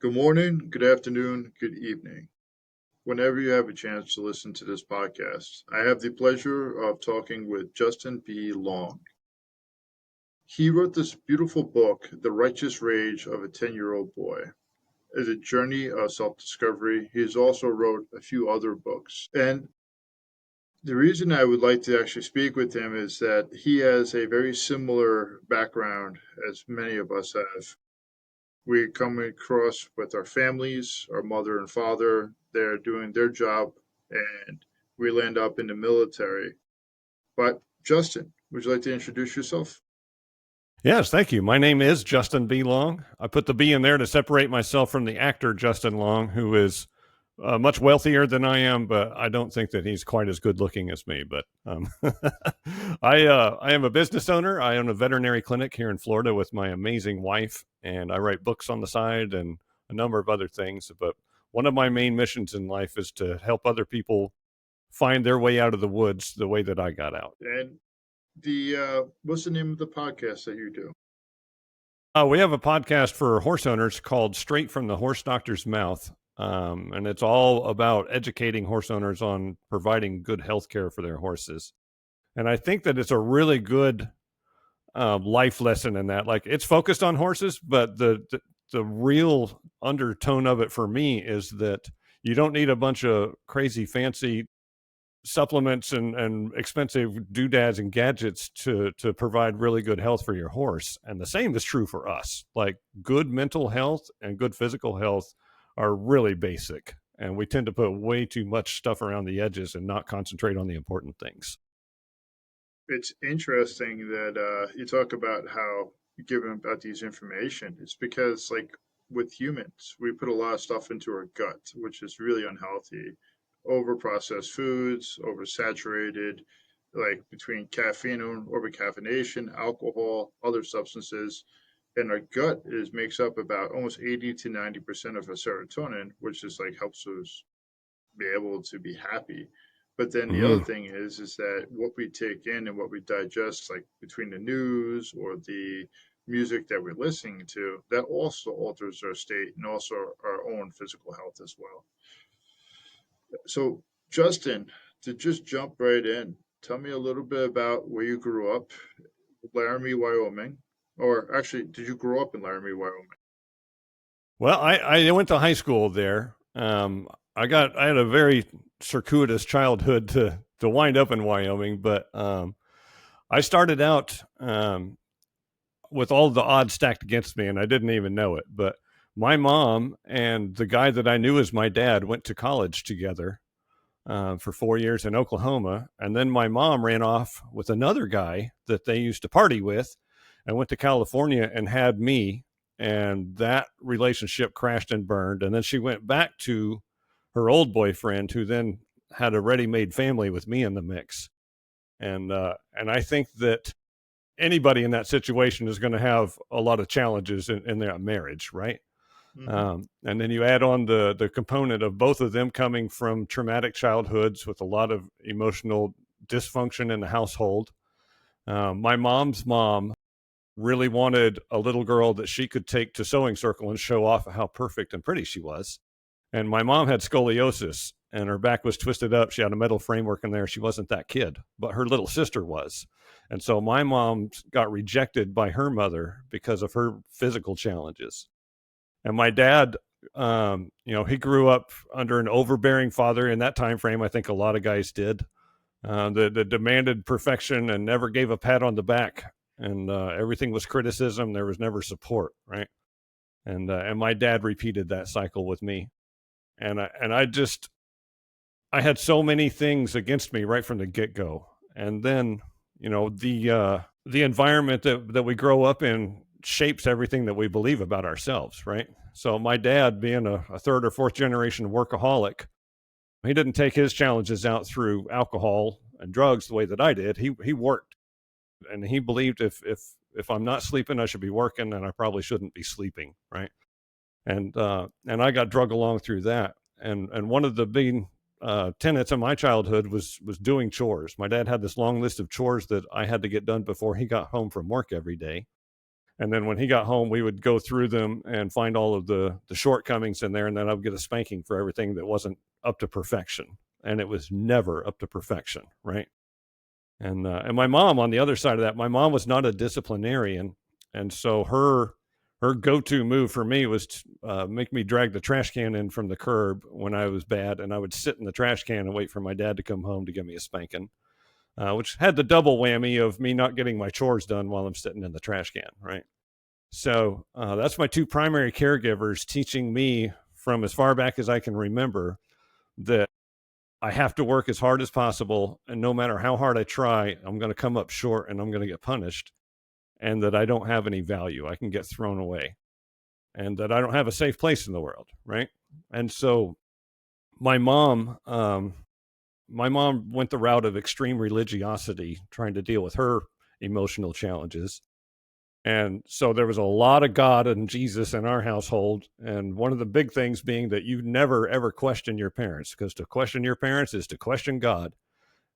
Good morning, good afternoon, good evening. Whenever you have a chance to listen to this podcast, I have the pleasure of talking with Justin B. Long. He wrote this beautiful book, The Righteous Rage of a 10-Year-Old Boy. It's a journey of self-discovery. He's also wrote a few other books. And the reason I would like to actually speak with him is that he has a very similar background as many of us have. We come across with our families, our mother and father, they're doing their job, and we land up in the military. But Justin, would you like to introduce yourself? Yes, thank you. My name is Justin B. Long. I put the B in there to separate myself from the actor Justin Long, who is much wealthier than I am, but I don't think that he's quite as good looking as me. But I am a business owner. I own a veterinary clinic here in Florida with my amazing wife, and I write books on the side and a number of other things. But one of my main missions in life is to help other people find their way out of the woods the way that I got out. And the what's the name of the podcast that you do? We have a podcast for horse owners called Straight from the Horse Doctor's Mouth. And it's all about educating horse owners on providing good health care for their horses. And I think that it's a really good life lesson in that. Like, it's focused on horses, but the real undertone of it for me is that you don't need a bunch of crazy fancy supplements and expensive doodads and gadgets to provide really good health for your horse. And the same is true for us. Like, good mental health and good physical health are really basic. And we tend to put way too much stuff around the edges and not concentrate on the important things. It's interesting that you talk about how you give them about these information. It's because, like, with humans, we put a lot of stuff into our gut, which is really unhealthy. Over processed foods, oversaturated, like between caffeine and overcaffeination, alcohol, other substances. And our gut is makes up about almost 80 to 90% of our serotonin, which is like helps us be able to be happy. But then the other Mm. thing is that what we take in and what we digest, like between the news or the music that we're listening to, that also alters our state and also our own physical health as well. So, Justin, to just jump right in, tell me a little bit about where you grew up, Laramie, Wyoming. Or actually, did you grow up in Laramie, Wyoming? Well, I went to high school there. I had a very circuitous childhood to wind up in Wyoming, but I started out with all the odds stacked against me, and I didn't even know it. But my mom and the guy that I knew as my dad went to college together for 4 years in Oklahoma. And then my mom ran off with another guy that they used to party with and went to California and had me. And that relationship crashed and burned. And then she went back to her old boyfriend, who then had a ready made family with me in the mix. And I think that anybody in that situation is going to have a lot of challenges in their marriage, right? Hmm. And then you add on the component of both of them coming from traumatic childhoods with a lot of emotional dysfunction in the household. My mom's mom really wanted a little girl that she could take to sewing circle and show off how perfect and pretty she was. And my mom had scoliosis and her back was twisted up. She had a metal framework in there. She wasn't that kid, but her little sister was. And so my mom got rejected by her mother because of her physical challenges. And my dad, he grew up under an overbearing father in that time frame. I think a lot of guys did. That demanded perfection and never gave a pat on the back, and everything was criticism. There was never support, right? And my dad repeated that cycle with me, and I had so many things against me right from the get go. And then, the environment that we grow up in shapes everything that we believe about ourselves, right? So my dad, being a third or fourth generation workaholic, he didn't take his challenges out through alcohol and drugs the way that I did. He worked, and he believed if I'm not sleeping, I should be working, and I probably shouldn't be sleeping, right? And I got drug along through that. And one of the big tenets of my childhood was doing chores. My dad had this long list of chores that I had to get done before he got home from work every day. And then when he got home, we would go through them and find all of the shortcomings in there, and then I would get a spanking for everything that wasn't up to perfection. And it was never up to perfection, right? And my mom, on the other side of that, my mom was not a disciplinarian, and so her go-to move for me was to make me drag the trash can in from the curb when I was bad, and I would sit in the trash can and wait for my dad to come home to give me a spanking, which had the double whammy of me not getting my chores done while I'm sitting in the trash can, right? So that's my two primary caregivers teaching me from as far back as I can remember that I have to work as hard as possible. And no matter how hard I try, I'm going to come up short and I'm going to get punished. And that I don't have any value. I can get thrown away. And that I don't have a safe place in the world. Right. And so my mom, my mom went the route of extreme religiosity, trying to deal with her emotional challenges. And so there was a lot of God and Jesus in our household. And one of the big things being that you never, ever question your parents, because to question your parents is to question God.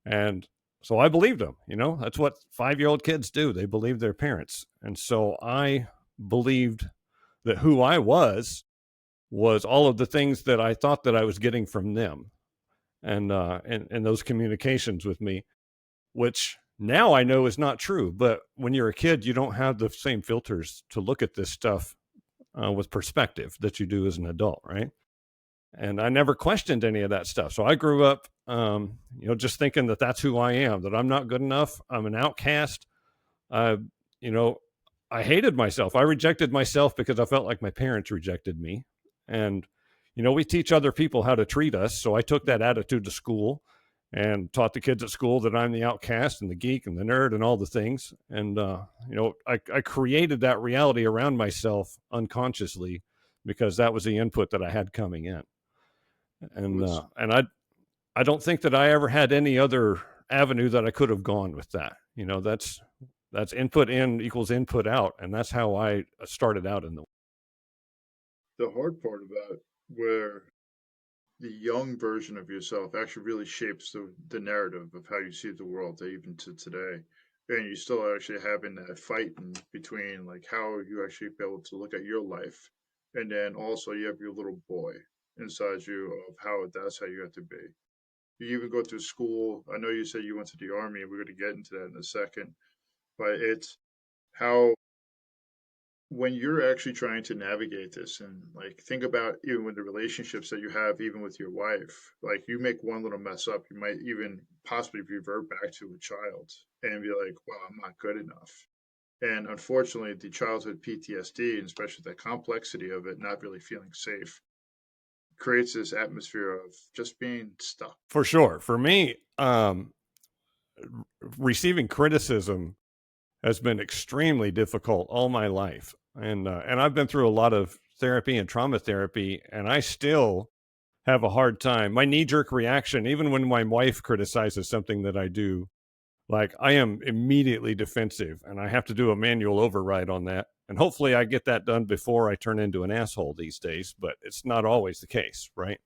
And so I believed them. That's what 5-year-old kids do. They believe their parents. And so I believed that who I was all of the things that I thought that I was getting from them and those communications with me, which now I know is not true. But when you're a kid, you don't have the same filters to look at this stuff with perspective that you do as an adult, right? And I never questioned any of that stuff. So I grew up, just thinking that that's who I am, that I'm not good enough. I'm an outcast. Uh, you know, I hated myself. I rejected myself because I felt like my parents rejected me. And, we teach other people how to treat us. So I took that attitude to school and taught the kids at school that I'm the outcast and the geek and the nerd and all the things. And, I created that reality around myself unconsciously because that was the input that I had coming in. And I don't think that I ever had any other avenue that I could have gone with that. That's input in equals input out, and that's how I started out in the. The hard part about where the young version of yourself actually really shapes the narrative of how you see the world even to today. And you still are actually having that fight in between like how you actually be able to look at your life. And then also you have your little boy inside you of how that's how you have to be. You even go through school. I know you said you went to the army, and we're going to get into that in a second. But it's how when you're actually trying to navigate this and like think about even with the relationships that you have even with your wife, like you make one little mess up, you might even possibly revert back to a child and be like, wow, I'm not good enough. And unfortunately the childhood PTSD, and especially the complexity of it, not really feeling safe, creates this atmosphere of just being stuck. For sure, for me, receiving criticism has been extremely difficult all my life, and I've been through a lot of therapy and trauma therapy, and I still have a hard time. My knee jerk reaction, even when my wife criticizes something that I do, like I am immediately defensive and I have to do a manual override on that. And hopefully I get that done before I turn into an asshole these days, but it's not always the case, right?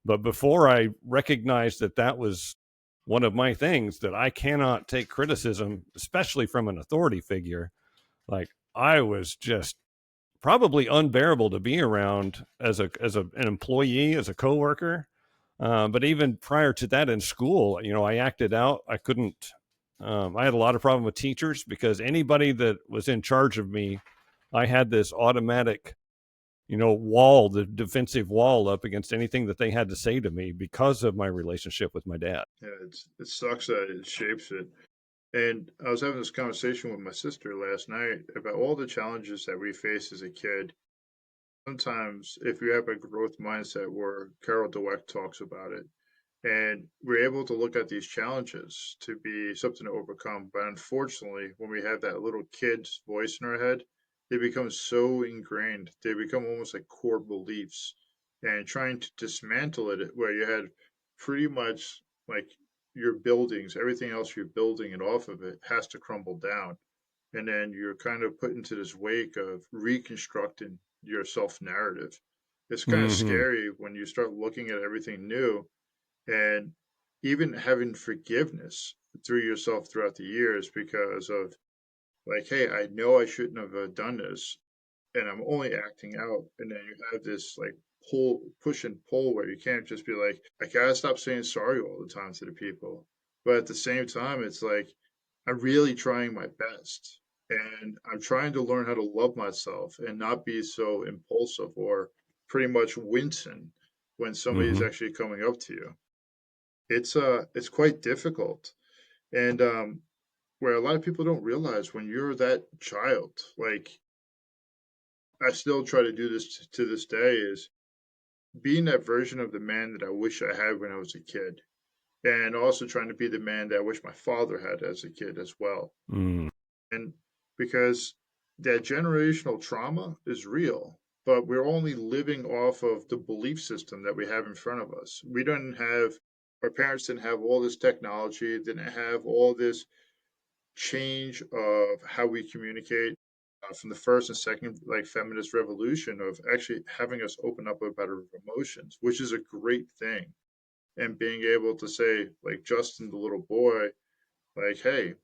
But before I recognized that that was one of my things, that I cannot take criticism, especially from an authority figure, like I was just probably unbearable to be around an employee, as a coworker. But even prior to that in school, I acted out. I couldn't. I had a lot of problem with teachers because anybody that was in charge of me, I had this automatic, wall, the defensive wall up against anything that they had to say to me because of my relationship with my dad. Yeah, it sucks that it shapes it. And I was having this conversation with my sister last night about all the challenges that we face as a kid. Sometimes, if you have a growth mindset, where Carol Dweck talks about it, and we're able to look at these challenges to be something to overcome. But unfortunately, when we have that little kid's voice in our head, they become so ingrained. They become almost like core beliefs. And trying to dismantle it, where you had pretty much like your buildings, everything else you're building and off of it has to crumble down. And then you're kind of put into this wake of reconstructing your self narrative. It's kind of Mm-hmm. scary when you start looking at everything new and even having forgiveness through yourself throughout the years because of Like, hey, I know I shouldn't have done this, and I'm only acting out. And then you have this like push and pull where you can't just be like, I gotta stop saying sorry all the time to the people. But at the same time, it's like, I'm really trying my best. And I'm trying to learn how to love myself and not be so impulsive or pretty much wincing when somebody's Mm-hmm. actually coming up to you. It's quite difficult. And where a lot of people don't realize when you're that child, like I still try to do this to this day, is being that version of the man that I wish I had when I was a kid, and also trying to be the man that I wish my father had as a kid as well. Mm. And because that generational trauma is real, but we're only living off of the belief system that we have in front of us. We don't have, our parents didn't have all this technology, didn't have all this change of how we communicate from the first and second like feminist revolution of actually having us open up about our emotions, which is a great thing. And being able to say, like Justin, the little boy, like, hey,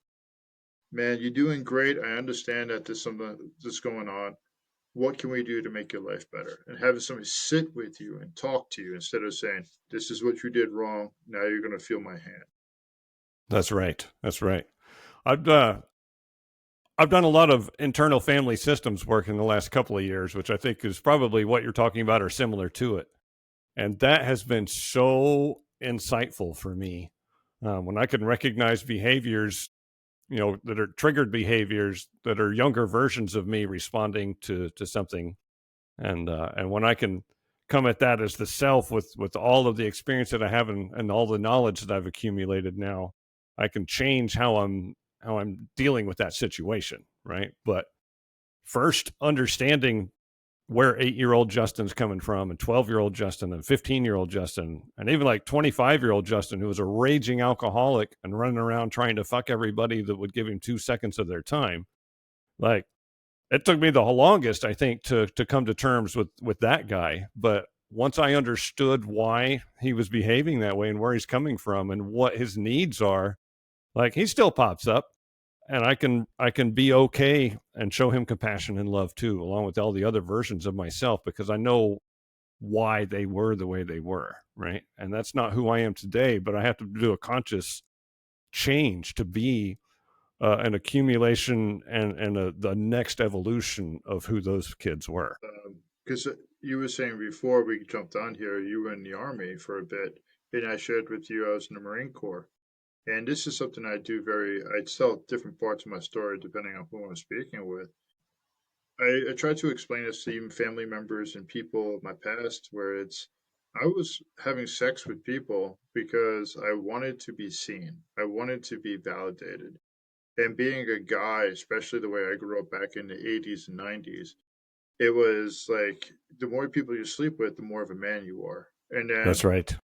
man, you're doing great. I understand that there's something that's going on. What can we do to make your life better? And having somebody sit with you and talk to you instead of saying, this is what you did wrong. Now you're going to feel my hand. That's right. That's right. I've I've done a lot of internal family systems work in the last couple of years, which I think is probably what you're talking about or similar to it. And that has been so insightful for me. When I can recognize behaviors, that are triggered behaviors that are younger versions of me responding to something, and when I can come at that as the self with all of the experience that I have and all the knowledge that I've accumulated now, I can change how I'm dealing with that situation, right? But first, understanding where 8-year-old Justin's coming from, and 12-year-old Justin, and 15-year-old Justin, and even like 25-year-old Justin, who was a raging alcoholic and running around trying to fuck everybody that would give him 2 seconds of their time. Like, it took me the longest, I think, to come to terms with that guy. But once I understood why he was behaving that way and where he's coming from and what his needs are, like, he still pops up, and I can be okay and show him compassion and love too, along with all the other versions of myself, because I know why they were the way they were, right? And that's not who I am today, but I have to do a conscious change to be an accumulation and the next evolution of who those kids were. Because you were saying before we jumped on here, you were in the Army for a bit, and I shared with you I was in the Marine Corps. And this is something I tell different parts of my story depending on who I'm speaking with. I try to explain this to even family members and people of my past where I was having sex with people because I wanted to be seen. I wanted to be validated. And being a guy, especially the way I grew up back in the 80s and 90s, it was like the more people you sleep with, the more of a man you are. And That's then, right.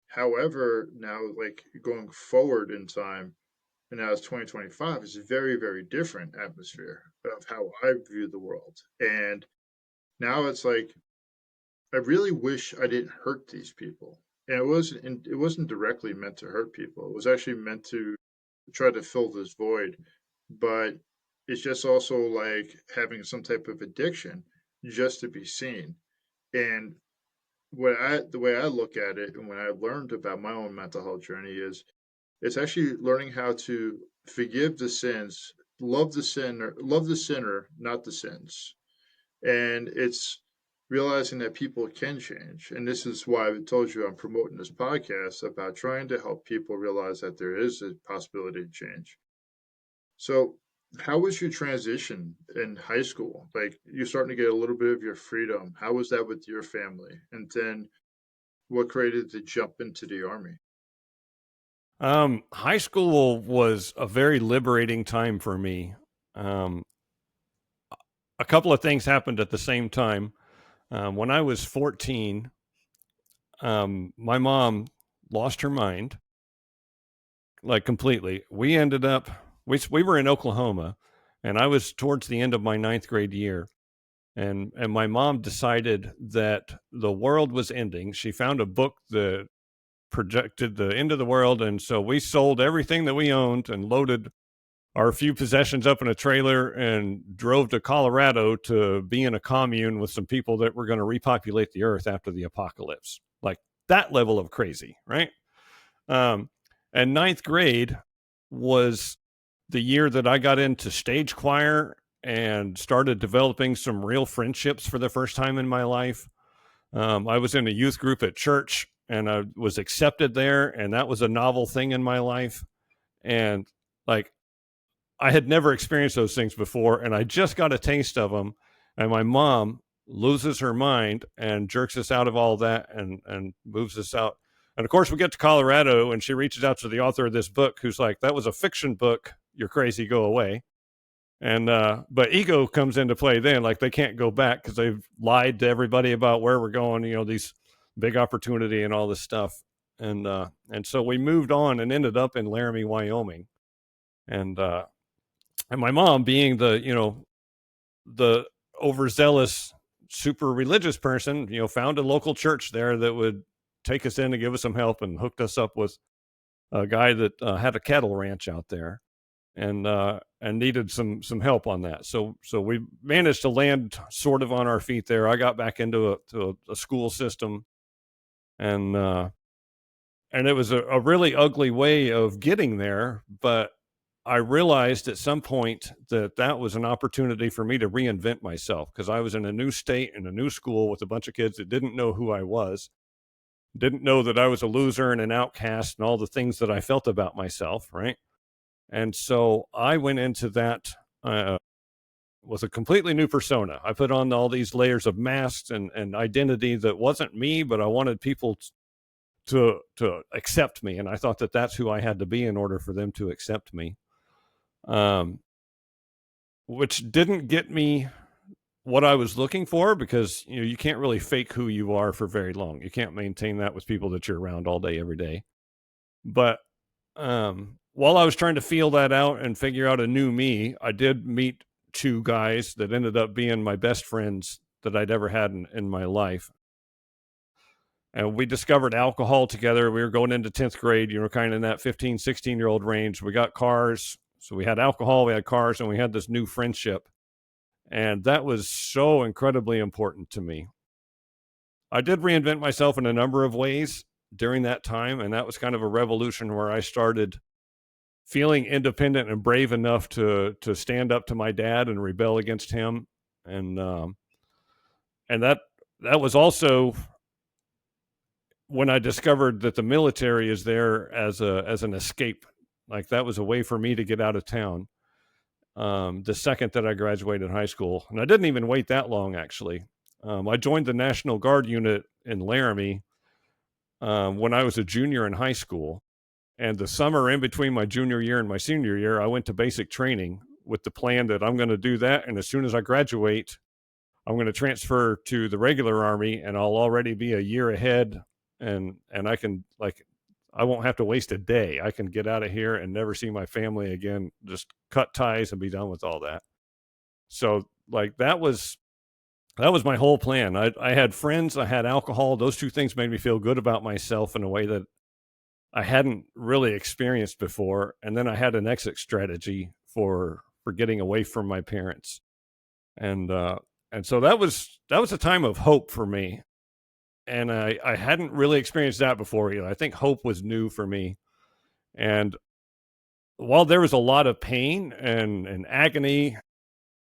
however, now like going forward in time, and now it's 2025, it's a very, very different atmosphere of how I view the world. And now it's like I really wish I didn't hurt these people. And it wasn't directly meant to hurt people. It was actually meant to try to fill this void. But it's just also like having some type of addiction just to be seen. And the way I look at it and when I learned about my own mental health journey is it's actually learning how to forgive the sins, love the sinner, not the sins. And it's realizing that people can change. And this is why I told you I'm promoting this podcast about trying to help people realize that there is a possibility to change. So, how was your transition in high school? Like, you're starting to get a little bit of your freedom. How was that with your family? And then what created the jump into the army? High school was a very liberating time for me. Um, a couple of things happened at the same time. When I was 14, my mom lost her mind, like, completely. We were in Oklahoma, and I was towards the end of my ninth grade year, and my mom decided that the world was ending. She found a book that projected the end of the world, and so we sold everything that we owned and loaded our few possessions up in a trailer and drove to Colorado to be in a commune with some people that were going to repopulate the earth after the apocalypse. Like that level of crazy, right? Um, and ninth grade was the year that I got into stage choir and started developing some real friendships for the first time in my life. I was in a youth group at church and I was accepted there, and that was a novel thing in my life. And like, I had never experienced those things before, and I just got a taste of them. And my mom loses her mind and jerks us out of all that and moves us out. And of course, we get to Colorado, and she reaches out to the author of this book, who's like, "That was a fiction book. You're crazy. Go away." And but ego comes into play then. Like they can't go back because they've lied to everybody about where we're going. You know, these big opportunity and all this stuff. And so we moved on and ended up in Laramie, Wyoming. And and my mom, being the overzealous, super religious person, found a local church there that would take us in and give us some help, and hooked us up with a guy that had a cattle ranch out there, and needed some help on that. So we managed to land sort of on our feet there. I got back into a school system, and and it was a really ugly way of getting there, but I realized at some point that that was an opportunity for me to reinvent myself, because I was in a new state and a new school with a bunch of kids that didn't know who I was, didn't know that I was a loser and an outcast and all the things that I felt about myself, right? And so I went into that with a completely new persona. I put on all these layers of masks and identity that wasn't me, but I wanted people to accept me, and I thought that that's who I had to be in order for them to accept me. Um, which didn't get me what I was looking for, because you can't really fake who you are for very long. You can't maintain that with people that you're around all day every day. But while I was trying to feel that out and figure out a new me, I did meet two guys that ended up being my best friends that I'd ever had in my life. And we discovered alcohol together. We were going into 10th grade, kind of in that 15, 16-year-old range. We got cars. So we had alcohol, we had cars, and we had this new friendship. And that was so incredibly important to me. I did reinvent myself in a number of ways during that time. And that was kind of a revolution where I started feeling independent and brave enough to stand up to my dad and rebel against him. And that was also when I discovered that the military is there as an escape. Like that was a way for me to get out of town. The second that I graduated high school, and I didn't even wait that long, actually. I joined the National Guard unit in Laramie when I was a junior in high school. And the summer in between my junior year and my senior year, I went to basic training with the plan that I'm going to do that. And as soon as I graduate, I'm going to transfer to the regular Army, and I'll already be a year ahead. And I can, like, I won't have to waste a day. I can get out of here and never see my family again, just cut ties and be done with all that. So like that was my whole plan. I had friends, I had alcohol. Those two things made me feel good about myself in a way that I hadn't really experienced before. And then I had an exit strategy for getting away from my parents. And so that was a time of hope for me. And I hadn't really experienced that before either. I think hope was new for me. And while there was a lot of pain and agony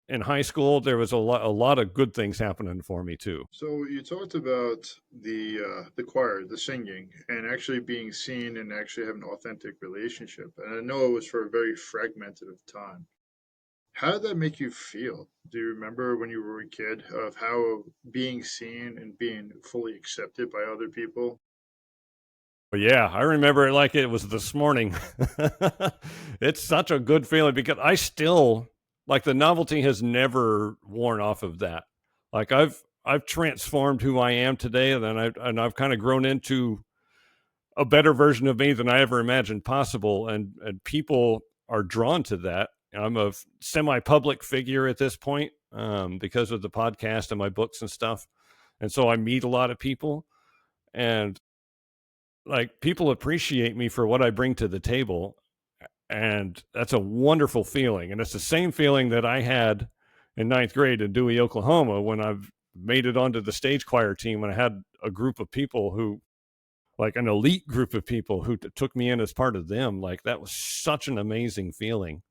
in high school, there was a lot of good things happening for me too. So you talked about the choir, the singing, and actually being seen and actually having an authentic relationship. And I know it was for a very fragmented of time. How did that make you feel? Do you remember when you were a kid of how being seen and being fully accepted by other people? But yeah, I remember it like it was this morning. It's such a good feeling because I still, like, the novelty has never worn off of that. Like I've transformed who I am today, and I've kind of grown into a better version of me than I ever imagined possible, and people are drawn to that. I'm a semi-public figure at this point, because of the podcast and my books and stuff, and so I meet a lot of people, and like people appreciate me for what I bring to the table. And that's a wonderful feeling. And it's the same feeling that I had in ninth grade in Dewey, Oklahoma, when I've made it onto the stage choir team, when I had a group of people who, like an elite group of people who took me in as part of them. Like that was such an amazing feeling.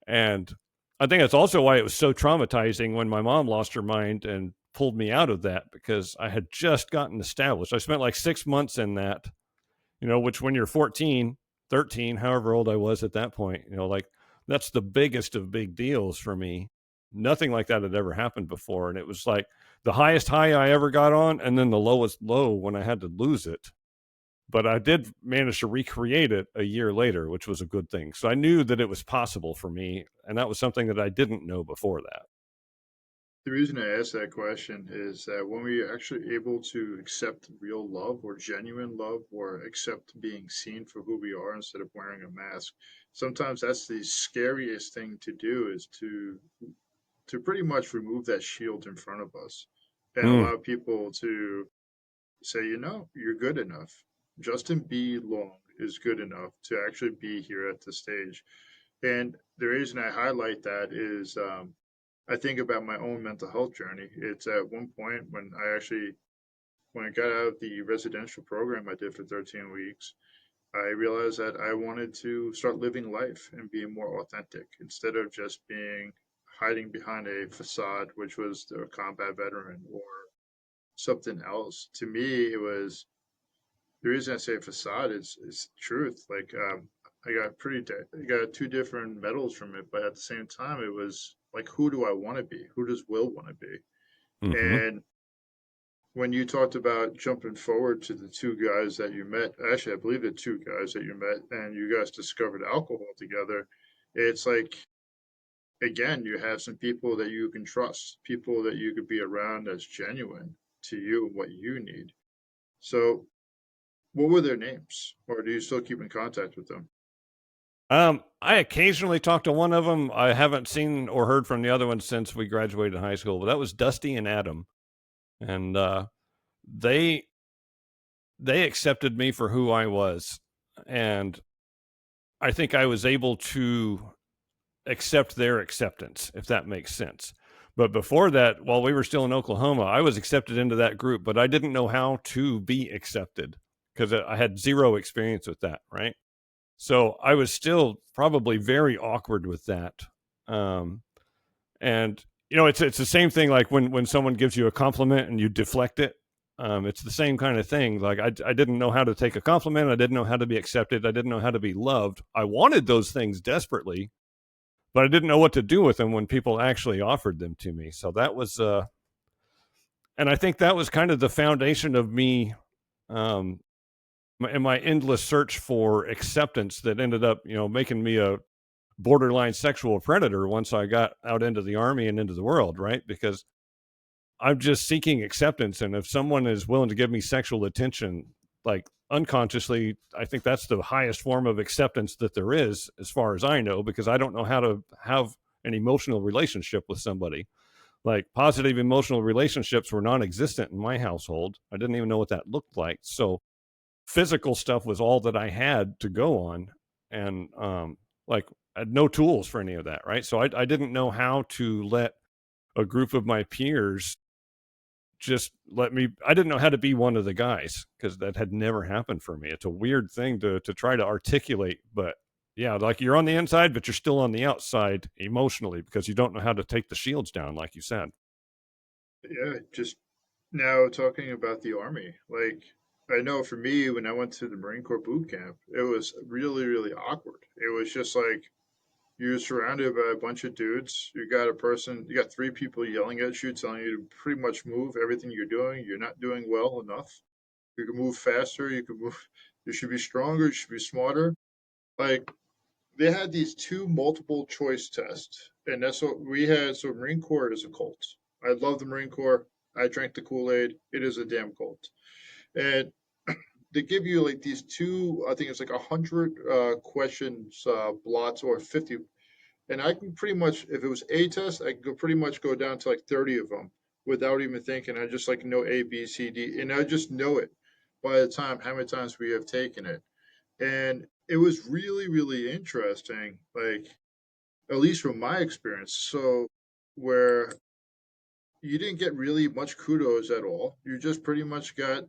And I think that's also why it was so traumatizing when my mom lost her mind and pulled me out of that, because I had just gotten established. I spent like 6 months in that, which when you're 14, 13, however old I was at that point, like that's the biggest of big deals for me. Nothing like that had ever happened before. And it was like the highest high I ever got on, and then the lowest low when I had to lose it. But I did manage to recreate it a year later, which was a good thing. So I knew that it was possible for me. And that was something that I didn't know before that. The reason I ask that question is that when we're actually able to accept real love or genuine love or accept being seen for who we are instead of wearing a mask, sometimes that's the scariest thing to do is to pretty much remove that shield in front of us and Mm, allow people to say, you're good enough. Justin B. Long is good enough to actually be here at the stage. And the reason I highlight that is I think about my own mental health journey. It's at one point when I got out of the residential program I did for 13 weeks, I realized that I wanted to start living life and being more authentic instead of just being hiding behind a facade, which was the combat veteran or something else. To me, it was the reason I say facade is truth. Like I got two different medals from it, but at the same time, it was like, who do I want to be? Who does Will want to be? hmm And when you talked about jumping forward to the two guys that you met, actually, I believe the two guys that you met, and you guys discovered alcohol together, it's like, again, you have some people that you can trust, people that you could be around that's genuine to you and what you need. So, what were their names? Or do you still keep in contact with them? I occasionally talk to one of them. I haven't seen or heard from the other one since we graduated high school, but that was Dusty and Adam. And they they accepted me for who I was. And I think I was able to accept their acceptance, if that makes sense. But before that, while we were still in Oklahoma, I was accepted into that group, but I didn't know how to be accepted because I had zero experience with that, right? So I was still probably very awkward with that. Um, and it's the same thing like when someone gives you a compliment and you deflect it. It's the same kind of thing. Like I didn't know how to take a compliment. I didn't know how to be accepted. I didn't know how to be loved. I wanted those things desperately, but I didn't know what to do with them when people actually offered them to me. So that was, and I think that was kind of the foundation of me, um, in my endless search for acceptance that ended up, making me a borderline sexual predator once I got out into the army and into the world, right? Because I'm just seeking acceptance. And if someone is willing to give me sexual attention, like unconsciously, I think that's the highest form of acceptance that there is, as far as I know, because I don't know how to have an emotional relationship with somebody. Like positive emotional relationships were non existent in my household. I didn't even know what that looked like. So physical stuff was all that I had to go on. And like I had no tools for any of that. Right. So I didn't know how to let a group of my peers just let me. I didn't know how to be one of the guys because that had never happened for me. It's a weird thing to try to articulate, but yeah, like you're on the inside but you're still on the outside emotionally because you don't know how to take the shields down, like you said. Yeah, just now talking about the Army. Like, I know for me, when I went to the Marine Corps boot camp, it was really, really awkward. It was just like you're surrounded by a bunch of dudes. You got three people yelling at you, telling you to pretty much move everything you're doing. You're not doing well enough. You can move faster. You can move. You should be stronger. You should be smarter. Like, they had these two multiple choice tests, and that's what we had. So Marine Corps is a cult. I love the Marine Corps. I drank the Kool Aid. It is a damn cult, and they give you like these two. I think it's like 100 questions, blots, or 50, and I can pretty much, if it was a test, I could pretty much go down to like 30 of them without even thinking. I just like know A, B, C, D, and I just know it by the time how many times we have taken it. And it was really, really interesting, like, at least from my experience. So, where you didn't get really much kudos at all, you just pretty much got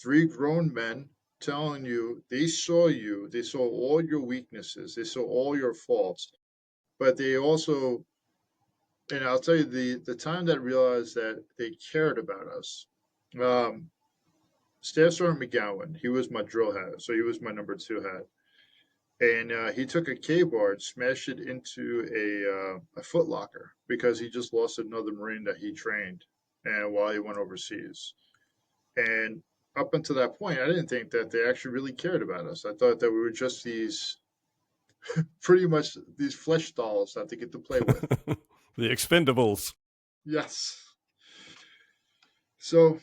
three grown men telling you you, they saw all your weaknesses, they saw all your faults, but they also, and I'll tell you, the time that I realized that they cared about us. Um, Staff Sergeant McGowan, he was my drill hat, so he was my number two hat, and he took a K bar and smashed it into a foot locker because he just lost another Marine that he trained, and while he went overseas. And up until that point, I didn't think that they actually really cared about us. I thought that we were just these pretty much these flesh dolls that they get to play with. The Expendables. Yes. So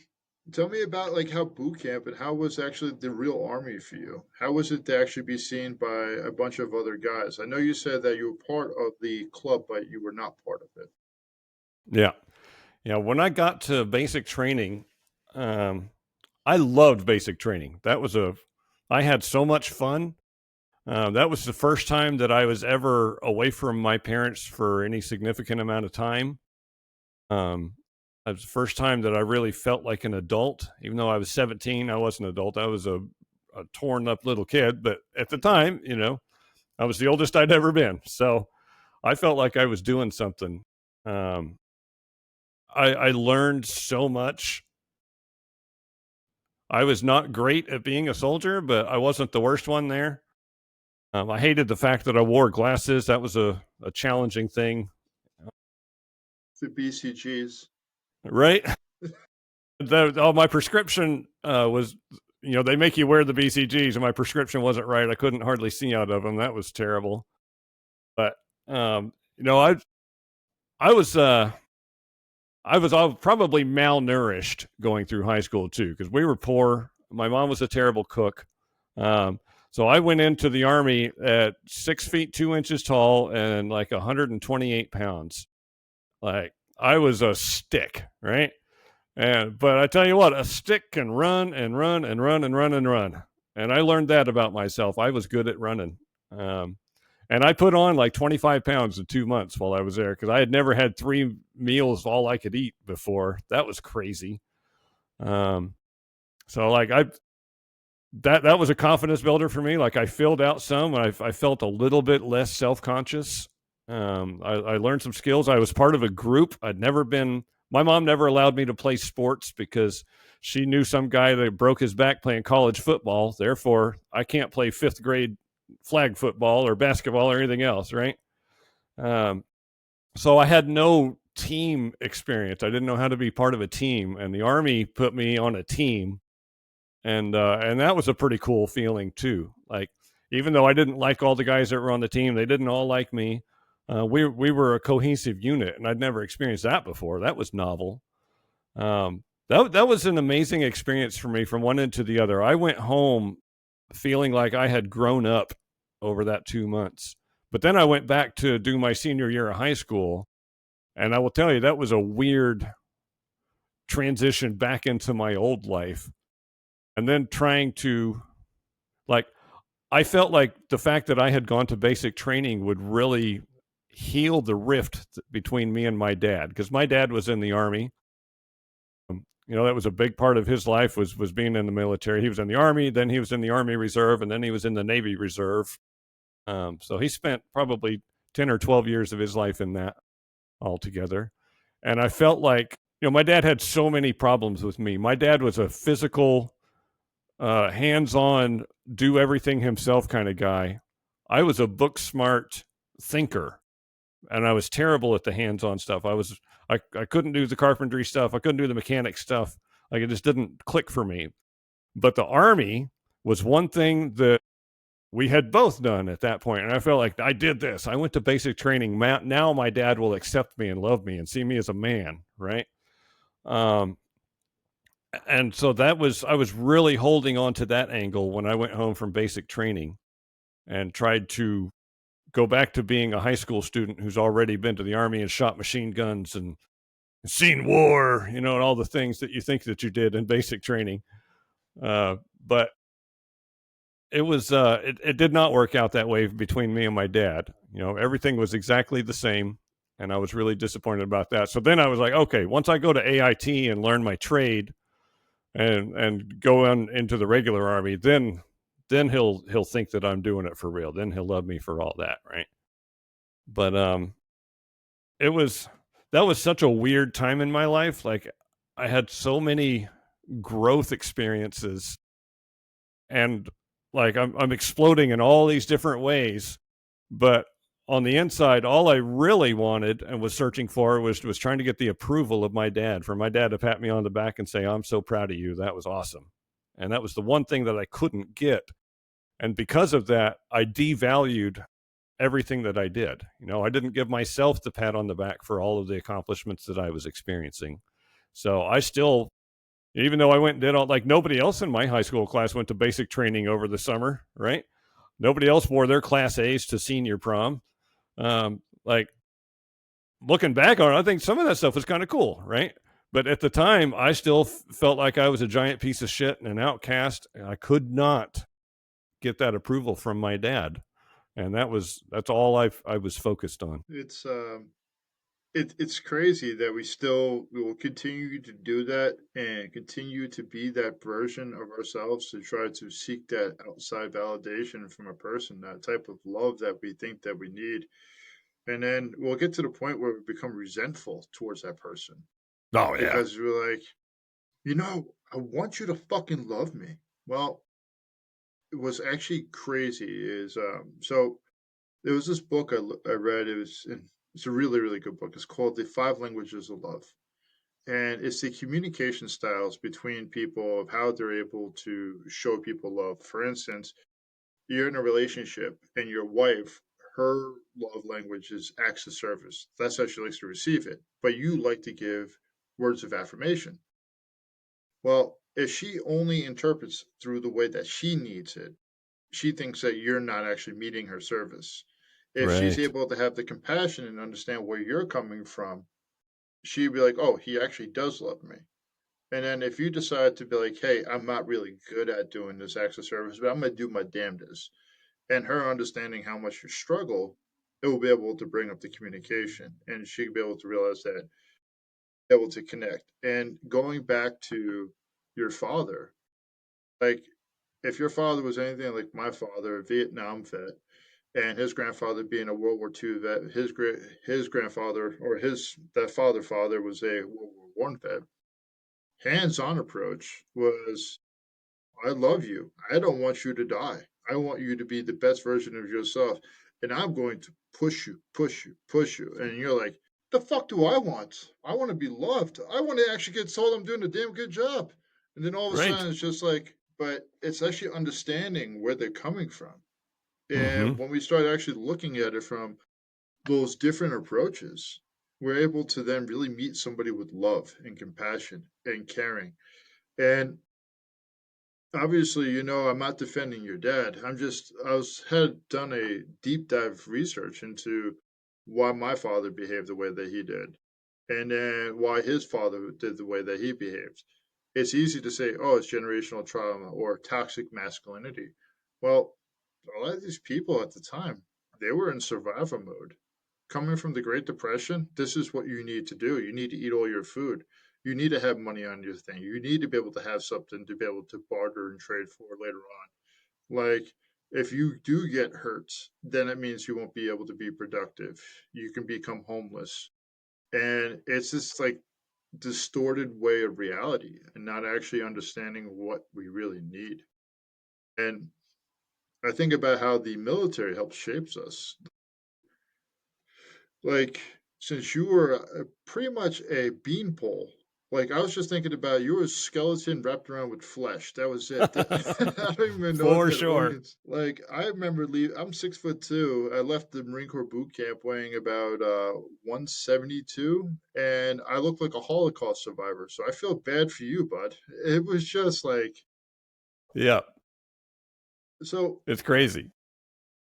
tell me about like how boot camp and how was actually the real army for you? How was it to actually be seen by a bunch of other guys? I know you said that you were part of the club, but you were not part of it. Yeah. Yeah. When I got to basic training, um, I loved basic training. I had so much fun. That was the first time that I was ever away from my parents for any significant amount of time. Um, it was the first time that I really felt like an adult. Even though I was 17, I wasn't an adult. I was a torn up little kid. But at the time, I was the oldest I'd ever been. So I felt like I was doing something. Um, I learned so much. I was not great at being a soldier, but I wasn't the worst one there. I hated the fact that I wore glasses. That was a challenging thing, The BCGs. right? My prescription was, they make you wear the BCGs, and my prescription wasn't right. I couldn't hardly see out of them. That was terrible. But um, you know, I I was I was all probably malnourished going through high school too, because we were poor. My mom was a terrible cook. Um, so I went into the army at 6 feet 2 inches tall and like 128 pounds. Like I was a stick, right? But I tell you what, a stick can run and run and run and run and run. And I learned that about myself. I was good at running. Um, and I put on like 25 pounds in 2 months while I was there because I had never had 3 meals all I could eat before. That was crazy. Um, so like that was a confidence builder for me. Like I filled out some, and I felt a little bit less self conscious. I learned some skills. I was part of a group. I'd never been. My mom never allowed me to play sports because she knew some guy that broke his back playing college football. Therefore, I can't play fifth grade flag football or basketball or anything else, right? Um, so I had no team experience. I didn't know how to be part of a team, and the Army put me on a team, and that was a pretty cool feeling too. Like even though I didn't like all the guys that were on the team, they didn't all like me. We were a cohesive unit, and I'd never experienced that before. That was novel. That was an amazing experience for me from one end to the other. I went home feeling like I had grown up over that 2 months. But then I went back to do my senior year of high school, and I will tell you that was a weird transition back into my old life. And then trying to like I felt like the fact that I had gone to basic training would really heal the rift between me and my dad because my dad was in the army. That was a big part of his life was being in the military. He was in the army, then he was in the Army Reserve, and then he was in the Navy Reserve. So he spent probably 10 or 12 years of his life in that altogether. And I felt like, my dad had so many problems with me. My dad was a physical, hands-on, do everything himself kind of guy. I was a book smart thinker, and I was terrible at the hands-on stuff. I couldn't do the carpentry stuff. I couldn't do the mechanic stuff. Like it just didn't click for me. But the Army was one thing that we had both done at that point, and I felt like I did this. I went to basic training. Now my dad will accept me and love me and see me as a man, right? Um, and so I was really holding on to that angle when I went home from basic training and tried to go back to being a high school student who's already been to the Army and shot machine guns and seen war, and all the things that you think that you did in basic training. But it did not work out that way between me and my dad. You know, everything was exactly the same, and I was really disappointed about that. So then I was like, okay, once I go to AIT and learn my trade and go on into the regular army, then he'll think that I'm doing it for real. Then he'll love me for all that, right? But it was that was such a weird time in my life. Like I had so many growth experiences, and like I'm exploding in all these different ways, but on the inside, all I really wanted and was searching for was trying to get the approval of my dad, for my dad to pat me on the back and say, "I'm so proud of you. That was awesome." And that was the one thing that I couldn't get. And because of that, I devalued everything that I did. You know, I didn't give myself the pat on the back for all of the accomplishments that I was experiencing. So I still, even though I went and did all, like nobody else in my high school class went to basic training over the summer, right? Nobody else wore their class A's to senior prom. Like looking back on it, I think some of that stuff was kind of cool, right? But at the time, I still felt like I was a giant piece of shit and an outcast. And I could not get that approval from my dad, and that's all I was focused on. It's it's crazy that we will continue to do that and continue to be that version of ourselves to try to seek that outside validation from a person, that type of love that we think that we need. And then we'll get to the point where we become resentful towards that person Oh yeah, because we're like, I want you to fucking love me. Well, it was actually crazy. Is so there was this book I read. It's a really really good book. It's called The Five Languages of Love, and it's the communication styles between people of how they're able to show people love. For instance, you're in a relationship and your wife, her love language is acts of service. That's how she likes to receive it. But you like to give words of affirmation. Well, if she only interprets through the way that she needs it, she thinks that you're not actually meeting her service. If she's right, able to have the compassion and understand where you're coming from, she'd be like, oh, he actually does love me. And then if you decide to be like, hey, I'm not really good at doing this acts of service, but I'm going to do my damnedest, and her understanding how much you struggle, it will be able to bring up the communication, and she'll be able to realize that, able to connect. And going back to your father, like if your father was anything like my father, a Vietnam vet, and his grandfather being a World War II vet, his grandfather or his that father was a World War One vet. Hands-on approach was, I love you. I don't want you to die. I want you to be the best version of yourself. And I'm going to push you, push you, push you. And you're like, the fuck do I want? I want to be loved. I want to actually get told I'm doing a damn good job. And then all of a right. sudden it's just like, but it's actually understanding where they're coming from. Mm-hmm. And when we start actually looking at it from those different approaches, we're able to then really meet somebody with love and compassion and caring. And obviously, I'm not defending your dad. Had done a deep dive research into why my father behaved the way that he did, and then why his father did the way that he behaved. It's easy to say, oh, it's generational trauma or toxic masculinity. Well, a lot of these people at the time, they were in survival mode. Coming from the Great Depression, this is what you need to do. You need to eat all your food. You need to have money on your thing. You need to be able to have something to be able to barter and trade for later on. Like, if you do get hurt, then it means you won't be able to be productive. You can become homeless. And it's this like distorted way of reality and not actually understanding what we really need. And I think about how the military helps shapes us. Like, since you were pretty much a beanpole, like I was just thinking about you were a skeleton wrapped around with flesh. That was it. I don't even know if For you had sure. organs. Like I remember I'm 6'2". I left the Marine Corps boot camp weighing about 172, and I look like a Holocaust survivor. So I feel bad for you, bud. It was just like Yeah, so. it's crazy.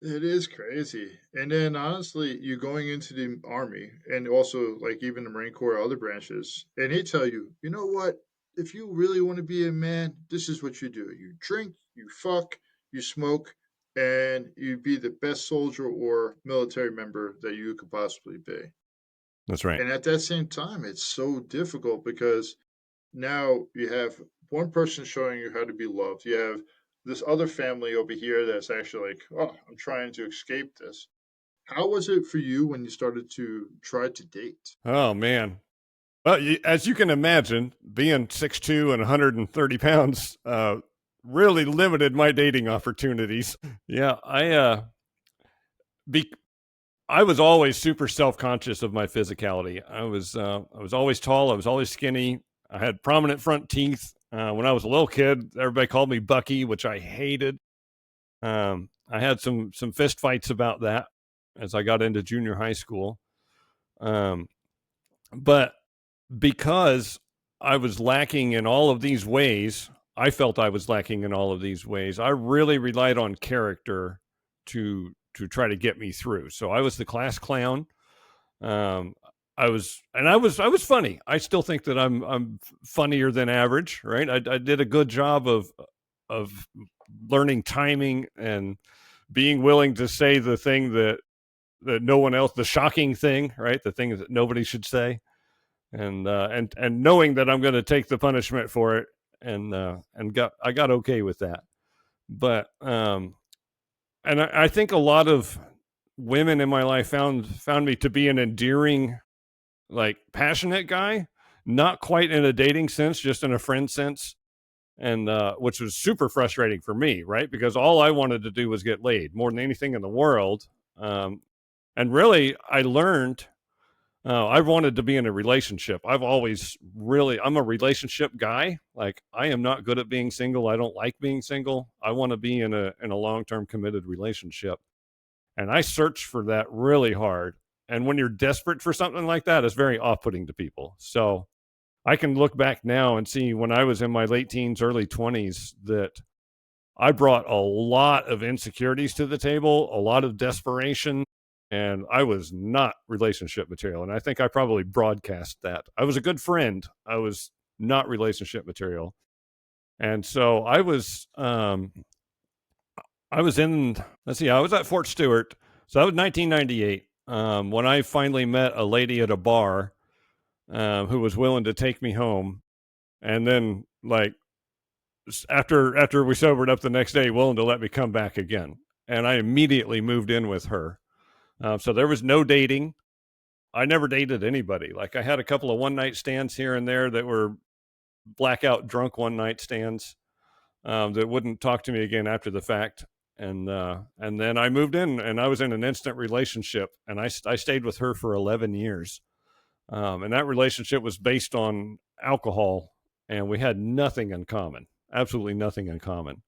It is crazy. And then honestly, you going into the army and also like even the Marine Corps, other branches, and they tell you, you know what? If you really want to be a man, this is what you do. You drink, you fuck, you smoke, and you be the best soldier or military member that you could possibly be. That's right. And at that same time, it's so difficult because now you have one person showing you how to be loved. You have this other family over here that's actually like, oh, I'm trying to escape this. How was it for you when you started to try to date? Oh man. Well, as you can imagine, being 6'2" and 130 pounds really limited my dating opportunities. Yeah, be, I was always super self conscious of my physicality. I was always tall. I was always skinny. I had prominent front teeth. When I was a little kid, everybody called me Bucky, which I hated. I had some fist fights about that as I got into junior high school. Um, but because I was lacking in all of these ways, I felt I was lacking in all of these ways. I really relied on character to try to get me through. So I was the class clown. Um, I was funny. I still think that I'm funnier than average, right? I did a good job of learning timing and being willing to say the thing that no one else, the shocking thing, right? The thing that nobody should say, and knowing that I'm going to take the punishment for it, and I got okay with that. But and I think a lot of women in my life found me to be an endearing, like passionate guy, not quite in a dating sense, just in a friend sense, and which was super frustrating for me, right? Because all I wanted to do was get laid more than anything in the world. Um, and really, I learned I wanted to be in a relationship. I'm a relationship guy. Like, I am not good at being single. I don't like being single. I want to be in a long term committed relationship, and I searched for that really hard. And when you're desperate for something like that, it's very off putting to people. So I can look back now and see when I was in my late teens, early 20s, that I brought a lot of insecurities to the table, a lot of desperation, and I was not relationship material. And I think I probably broadcast that. I was a good friend. I was not relationship material. And so I was in, let's see, I was at Fort Stewart. So that was 1998, when I finally met a lady at a bar who was willing to take me home. And then, like, after we sobered up the next day, willing to let me come back again. And I immediately moved in with her. So there was no dating. I never dated anybody. Like, I had a couple of one night stands here and there that were blackout drunk one night stands, that wouldn't talk to me again after the fact. And then I moved in, and I was in an instant relationship, and I stayed with her for 11 years. And that relationship was based on alcohol, and we had nothing in common, absolutely nothing in common.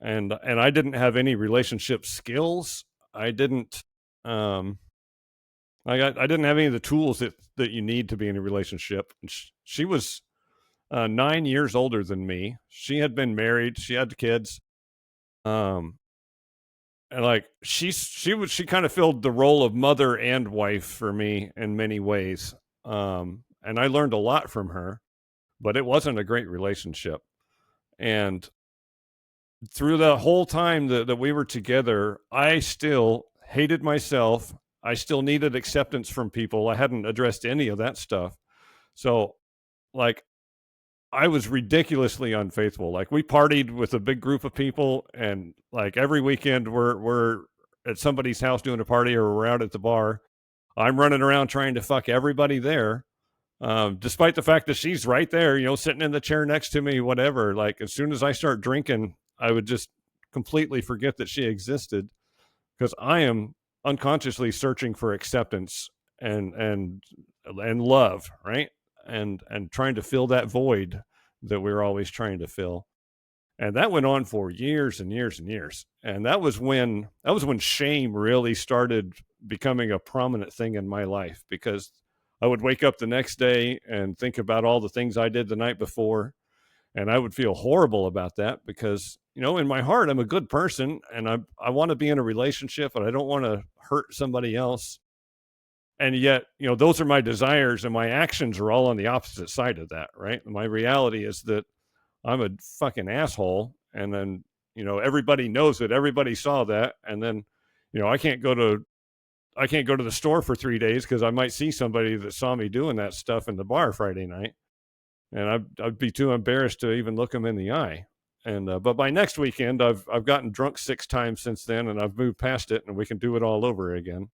And I didn't have any relationship skills. I didn't um I didn't have any of the tools that you need to be in a relationship. And she was 9 years older than me. She had been married. She had kids. Um, and like she kind of filled the role of mother and wife for me in many ways. And I learned a lot from her, but it wasn't a great relationship. And through the whole time that we were together, I still hated myself. I still needed acceptance from people. I hadn't addressed any of that stuff. So, like, I was ridiculously unfaithful. Like, we partied with a big group of people, and like every weekend we're at somebody's house doing a party, or we're out at the bar. I'm running around trying to fuck everybody there, despite the fact that she's right there, sitting in the chair next to me, whatever. Like, as soon as I start drinking, I would just completely forget that she existed, because I am unconsciously searching for acceptance and love, right? And trying to fill that void that we are always trying to fill. And that went on for years and years and years. And that was when shame really started becoming a prominent thing in my life, because I would wake up the next day and think about all the things I did the night before, and I would feel horrible about that, because in my heart I'm a good person, and I want to be in a relationship, and I don't want to hurt somebody else. And yet, those are my desires, and my actions are all on the opposite side of that, right? My reality is that I'm a fucking asshole, and then everybody knows it, everybody saw that, and then I can't go to the store for 3 days because I might see somebody that saw me doing that stuff in the bar Friday night, and I'd be too embarrassed to even look them in the eye. And but by next weekend, I've gotten drunk 6 times since then, and I've moved past it, and we can do it all over again.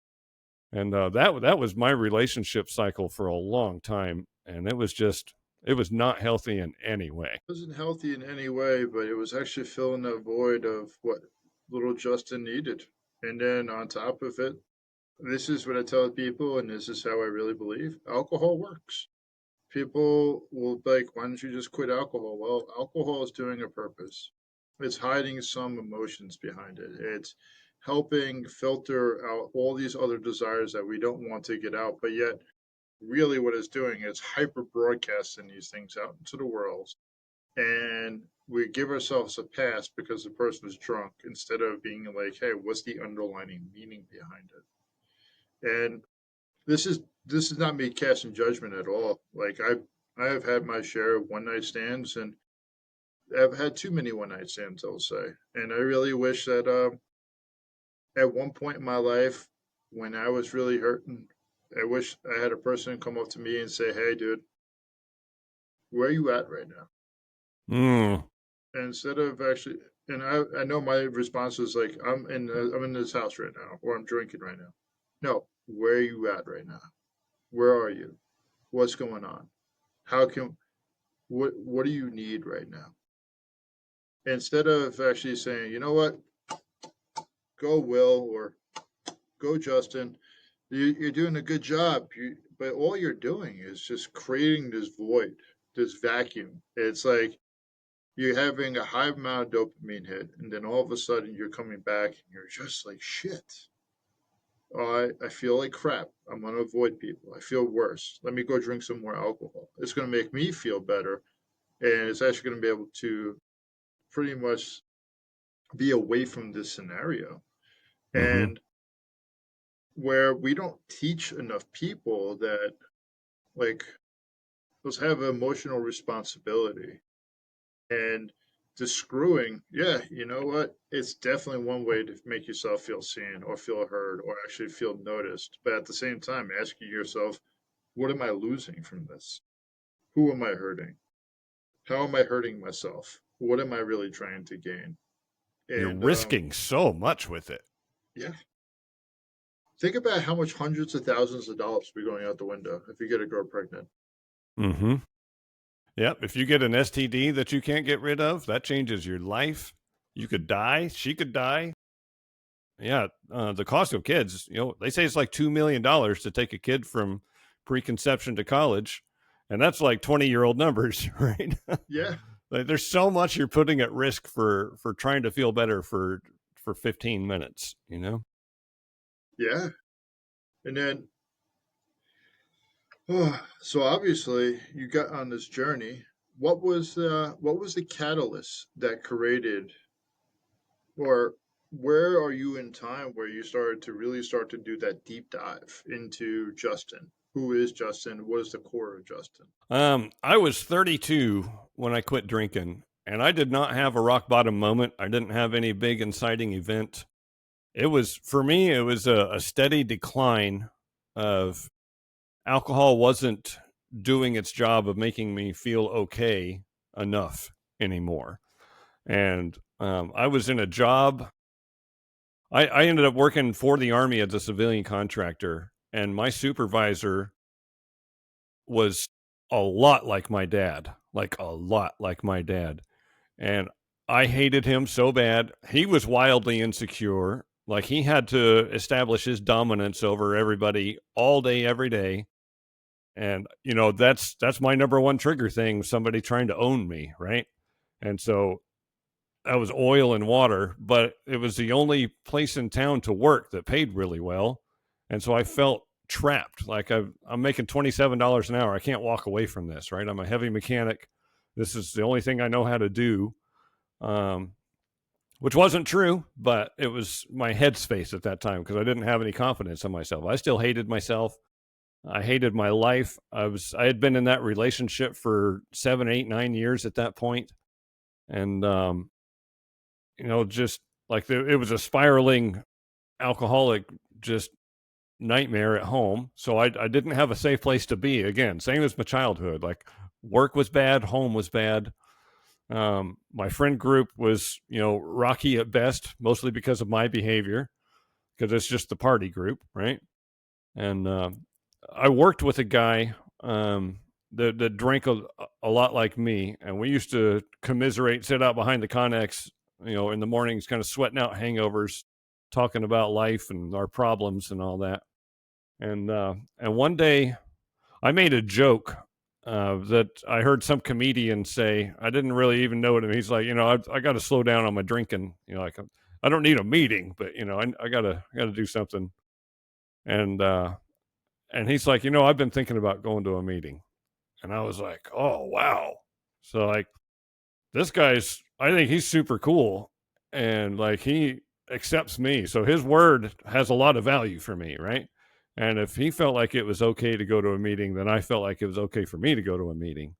And that was my relationship cycle for a long time, and it was not healthy in any way. It wasn't healthy in any way, but it was actually filling the void of what little Justin needed. And then on top of it, this is what I tell people, and this is how I really believe alcohol works. People will be like, why don't you just quit alcohol? Well, alcohol is doing a purpose. It's hiding some emotions behind it. It's helping filter out all these other desires that we don't want to get out, but yet really what it's doing is hyper broadcasting these things out into the world. And we give ourselves a pass because the person is drunk instead of being like, hey, what's the underlining meaning behind it? And this is not me casting judgment at all. Like I have had my share of one night stands, and I've had too many one night stands, I'll say. And I really wish that at one point in my life, when I was really hurting, I wish I had a person come up to me and say, "Hey, dude, where are you at right now?" Mm. And instead of actually, and I know my response was like, I'm in this house right now, or I'm drinking right now. No, where are you at right now? Where are you? What's going on? How can what do you need right now? Instead of actually saying, you know what, go Will or go Justin, you're doing a good job. But all you're doing is just creating this void, this vacuum. It's like you're having a high amount of dopamine hit, and then all of a sudden you're coming back and you're just like shit. I feel like crap. I'm gonna avoid people. I feel worse. Let me go drink some more alcohol. It's gonna make me feel better, and it's actually gonna be able to pretty much be away from this scenario. Mm-hmm. And where we don't teach enough people that, like, let's have emotional responsibility and the screwing, yeah, you know what? It's definitely one way to make yourself feel seen or feel heard or actually feel noticed. But at the same time, asking yourself, what am I losing from this? Who am I hurting? How am I hurting myself? What am I really trying to gain? You're And risking so much with it. yeah, think about how much hundreds of thousands of dollars will be going out the window if you get a girl pregnant. Mm-hmm. Yep. If you get an STD that you can't get rid of, that changes your life. You could die. She could die. Yeah. The cost of kids, they say it's like $2 million to take a kid from preconception to college. And that's like 20-year-old numbers, right? Yeah, Like, there's so much you're putting at risk for trying to feel better for 15 minutes. yeah. And then, so obviously you got on this journey. What was the catalyst that created, or where are you in time where you started to really start to do that deep dive into Justin? Who is Justin? What is the core of Justin? I was 32 when I quit drinking, and I did not have a rock bottom moment. I didn't have any big inciting event. For me, it was a steady decline of alcohol wasn't doing its job of making me feel okay enough anymore. And I was in a job. I ended up working for the Army as a civilian contractor, and my supervisor was a lot like my dad, like a lot like my dad. And I hated him so bad. He was wildly insecure. Like, he had to establish his dominance over everybody all day, every day. And that's my number one trigger thing, somebody trying to own me, right? And so that was oil and water, but it was the only place in town to work that paid really well. And so I felt trapped. Like, I'm making $27 an hour. I can't walk away from this, right? I'm a heavy mechanic. This is the only thing I know how to do. Which wasn't true, but it was my headspace at that time because I didn't have any confidence in myself. I still hated myself. I hated my life. I had been in that relationship for 7, 8, 9 years at that point. And just like it was a spiraling alcoholic, just nightmare at home. So I didn't have a safe place to be. Again, same as my childhood. Like work was bad, home was bad. My friend group was, rocky at best, mostly because of my behavior, because it's just the party group, right? And I worked with a guy that drank a lot like me, and we used to commiserate, sit out behind the Connex, in the mornings, kind of sweating out hangovers, talking about life and our problems and all that. And one day I made a joke that I heard some comedian say. I didn't really even know it. And he's like, I got to slow down on my drinking. Like I don't need a meeting, but I gotta do something. And and he's like, I've been thinking about going to a meeting. And I was like, oh wow. So like this guy's, I think he's super cool, and like he accepts me. So his word has a lot of value for me, right? And if he felt like it was okay to go to a meeting, then I felt like it was okay for me to go to a meeting.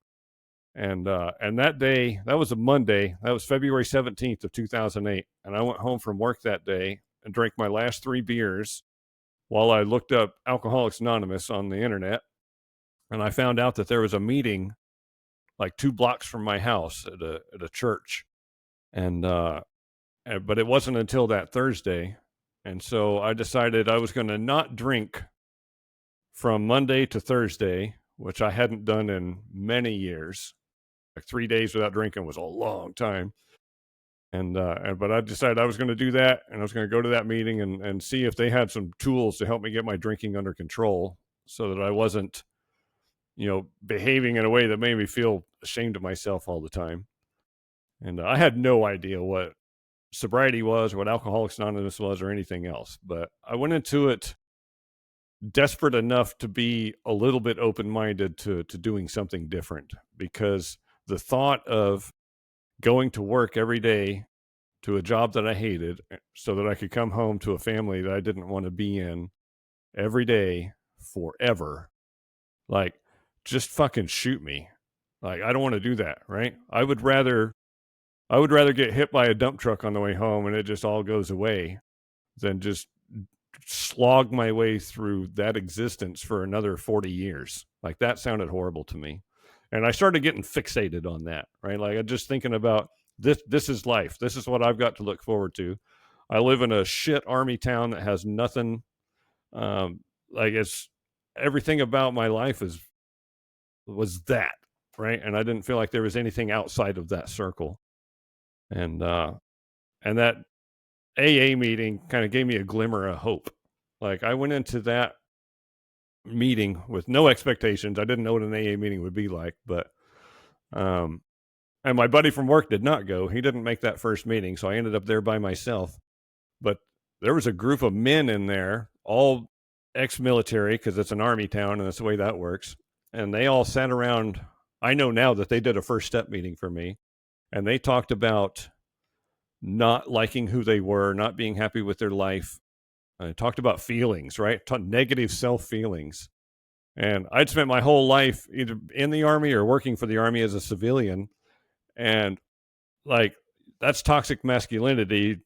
And that day, that was a Monday. That was February 17th of 2008. And I went home from work that day and drank my last 3 beers while I looked up Alcoholics Anonymous on the internet. And I found out that there was a meeting like 2 blocks from my house at a church. And but it wasn't until that Thursday. And so I decided I was going to not drink from Monday to Thursday, which I hadn't done in many years. Like 3 days without drinking was a long time. But I decided I was going to do that, and I was going to go to that meeting and see if they had some tools to help me get my drinking under control, so that I wasn't, behaving in a way that made me feel ashamed of myself all the time. And I had no idea what sobriety was, or what Alcoholics Anonymous was, or anything else. But I went into it desperate enough to be a little bit open-minded to doing something different, because the thought of going to work every day to a job that I hated so that I could come home to a family that I didn't want to be in every day forever, like, just fucking shoot me. Like, I don't want to do that, right? I would rather get hit by a dump truck on the way home and it just all goes away than just slog my way through that existence for another 40 years. Like, that sounded horrible to me. And I started getting fixated on that, right? Like, I'm just thinking about this is life. This is what I've got to look forward to. I live in a shit army town that has nothing. Like, it's everything about my life was that, right? And I didn't feel like there was anything outside of that circle. And that AA meeting kind of gave me a glimmer of hope. Like, I went into that meeting with no expectations. I didn't know what an AA meeting would be like, but and my buddy from work did not go. He didn't make that first meeting, so I ended up there by myself. But there was a group of men in there, all ex-military, because it's an army town and that's the way that works. And they all sat around. I know now that they did a first step meeting for me, and they talked about not liking who they were, not being happy with their life. I talked about feelings, right? Negative self feelings. And I'd spent my whole life either in the army or working for the army as a civilian. And like, that's toxic masculinity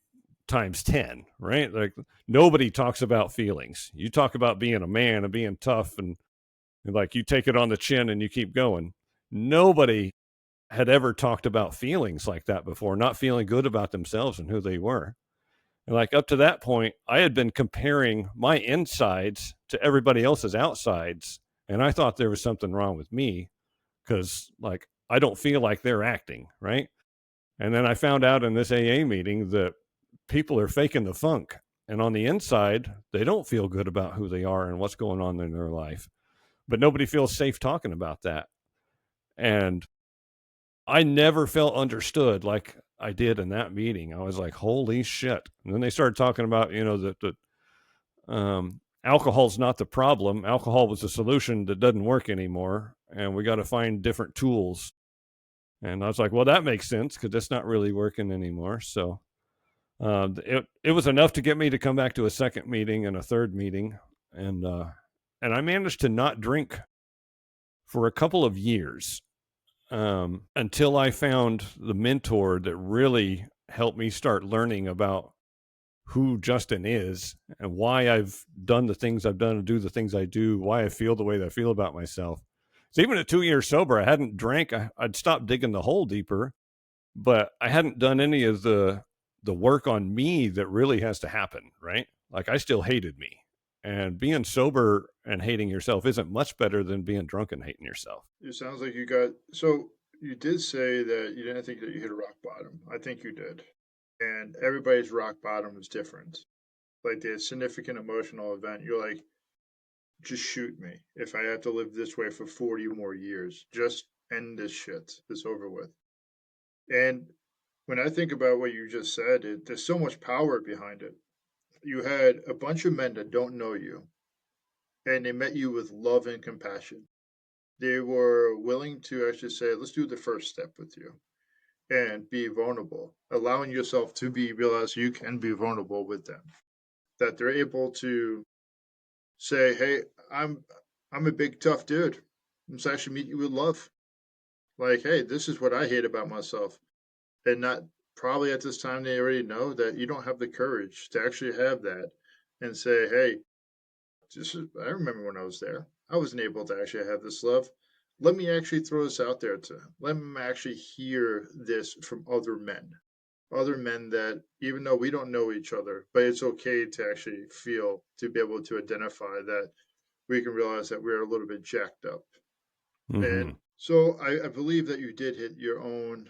times 10, right? Like, nobody talks about feelings. You talk about being a man and being tough, and like, you take it on the chin and you keep going. Nobody had ever talked about feelings like that before, not feeling good about themselves and who they were. And like, up to that point, I had been comparing my insides to everybody else's outsides. And I thought there was something wrong with me, because like, I don't feel like they're acting right. And then I found out in this AA meeting that people are faking the funk. And on the inside, they don't feel good about who they are and what's going on in their life. But nobody feels safe talking about that. And I never felt understood like I did in that meeting. I was like, holy shit. And then they started talking about, that alcohol's not the problem. Alcohol was the solution that doesn't work anymore. And we got to find different tools. And I was like, well, that makes sense, because it's not really working anymore. So it was enough to get me to come back to a second meeting and a third meeting. And I managed to not drink for a couple of years, until I found the mentor that really helped me start learning about who Justin is and why I've done the things I've done and do the things I do, why I feel the way that I feel about myself. So even at 2 years sober, I hadn't drank. I'd stopped digging the hole deeper, but I hadn't done any of the work on me that really has to happen, right? Like I still hated me. And being sober and hating yourself isn't much better than being drunk and hating yourself. It sounds like you got so you did say that you didn't think that you hit a rock bottom. I think you did. And everybody's rock bottom is different. Like the significant emotional event, you're like, just shoot me. If I have to live this way for 40 more years, just end this shit. It's over with. And when I think about what you just said, there's so much power behind it. You had a bunch of men that don't know you, and they met you with love and compassion. They were willing to actually say, let's do the first step with you and be vulnerable, allowing yourself to be realize you can be vulnerable with them. That they're able to say, hey, I'm I'm a big tough dude. Let's actually meet you with love. Like, hey, this is what I hate about myself. And not probably at this time they already know that you don't have the courage to actually have that and say, hey, this is I remember when I was there. I wasn't able to actually have this love. Let me actually throw this out there to let them actually hear this from other men that even though we don't know each other, but it's okay to actually feel to be able to identify that we can realize that we're a little bit jacked up. Mm-hmm. And so I believe that you did hit your own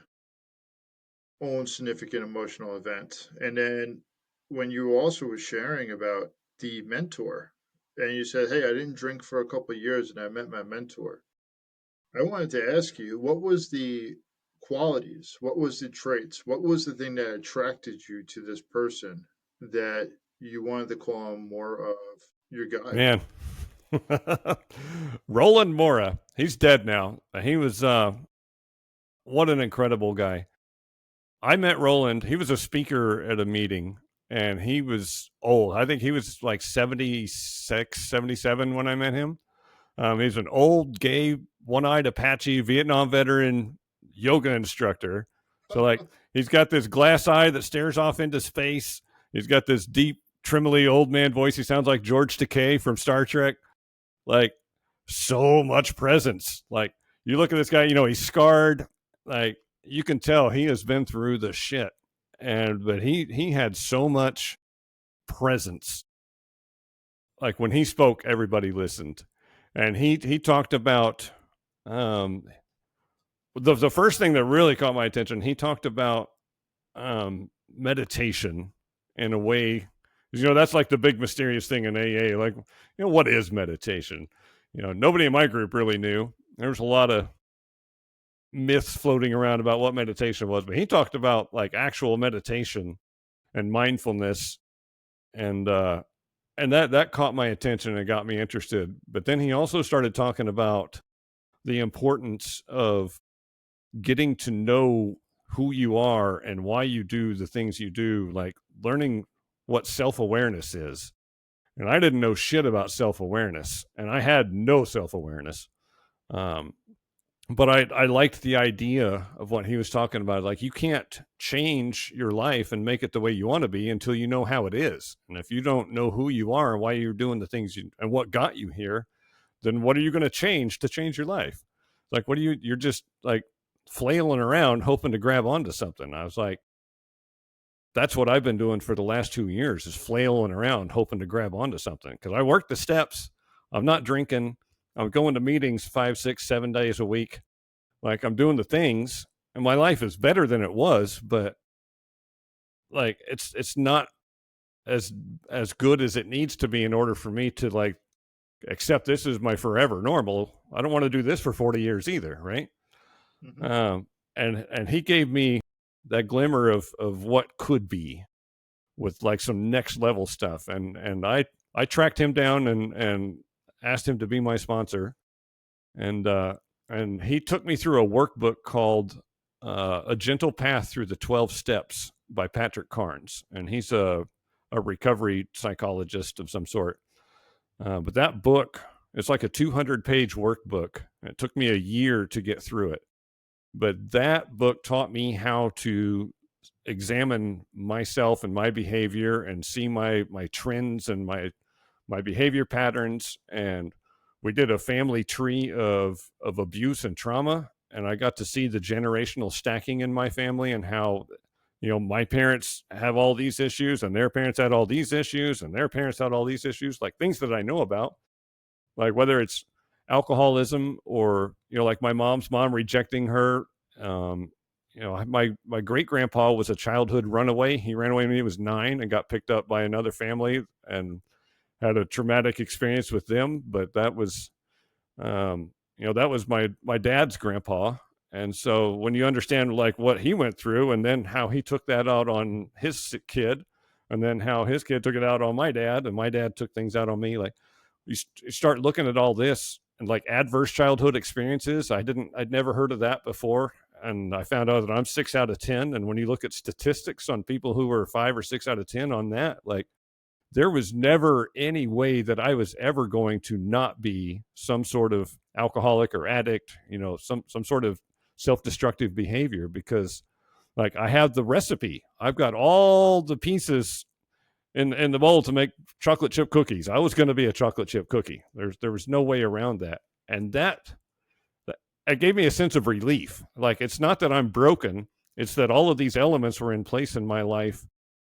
significant emotional event. And then when you also were sharing about the mentor, and you said, "Hey, I didn't drink for a couple of years, and I met my mentor." I wanted to ask you, what was the qualities? What was the traits? What was the thing that attracted you to this person that you wanted to call him more of your guide? Man. Roland Mora. He's dead now. He was what an incredible guy. I met Roland. He was a speaker at a meeting and he was old. I think he was like 76, 77 when I met him. He's an old, gay, one eyed Apache Vietnam veteran yoga instructor. So, like, he's got this glass eye that stares off into space. He's got this deep, tremolo old man voice. He sounds like George Takei from Star Trek. Like, so much presence. Like, you look at this guy, he's scarred. Like, you can tell he has been through the shit. But he had so much presence. Like, when he spoke, everybody listened. And he talked about um, the first thing that really caught my attention. He talked about meditation in a way, that's like the big mysterious thing in AA. Like, what is meditation? Nobody in my group really knew. There was a lot of myths floating around about what meditation was, but he talked about like actual meditation and mindfulness, and that caught my attention and got me interested. But then he also started talking about the importance of getting to know who you are and why you do the things you do, like learning what self-awareness is. And I didn't know shit about self-awareness, and I had no self-awareness. Um, but I liked the idea of what he was talking about. Like, you can't change your life and make it the way you want to be until you know how it is. And if you don't know who you are and why you're doing the things and what got you here, then what are you going to change your life? Like, you're just like flailing around hoping to grab onto something. I was like, that's what I've been doing for the last 2 years, is flailing around hoping to grab onto something. Cause I work the steps. I'm not drinking. I'm going to meetings 5, 6, 7 days a week. Like, I'm doing the things and my life is better than it was, but like, it's not as good as it needs to be in order for me to like accept this is my forever normal. I don't want to do this for 40 years either, right? Mm-hmm. Um, and he gave me that glimmer of what could be with like some next level stuff, and I tracked him down and asked him to be my sponsor, and he took me through a workbook called A Gentle Path Through the 12 Steps by Patrick Carnes, and he's a recovery psychologist of some sort. But that book, it's like a 200-page workbook. It took me a year to get through it. But that book taught me how to examine myself and my behavior and see my trends and my behavior patterns. And we did a family tree of abuse and trauma, and I got to see the generational stacking in my family and how, my parents have all these issues and their parents had all these issues and their parents had all these issues, like things that I know about, like whether it's alcoholism or, like my mom's mom rejecting her. um my great grandpa was a childhood runaway. He ran away when he was 9 and got picked up by another family and had a traumatic experience with them. But that was, that was my dad's grandpa. And so when you understand like what he went through and then how he took that out on his kid, and then how his kid took it out on my dad, and my dad took things out on me, like you start looking at all this and like adverse childhood experiences. I'd never heard of that before. And I found out that I'm 6 out of 10. And when you look at statistics on people who were 5 or 6 out of 10 on that, like there was never any way that I was ever going to not be some sort of alcoholic or addict, some sort of self-destructive behavior, because like I have the recipe. I've got all the pieces in the bowl to make chocolate chip cookies. I was going to be a chocolate chip cookie. There was no way around that. And that it gave me a sense of relief. Like it's not that I'm broken, it's that all of these elements were in place in my life,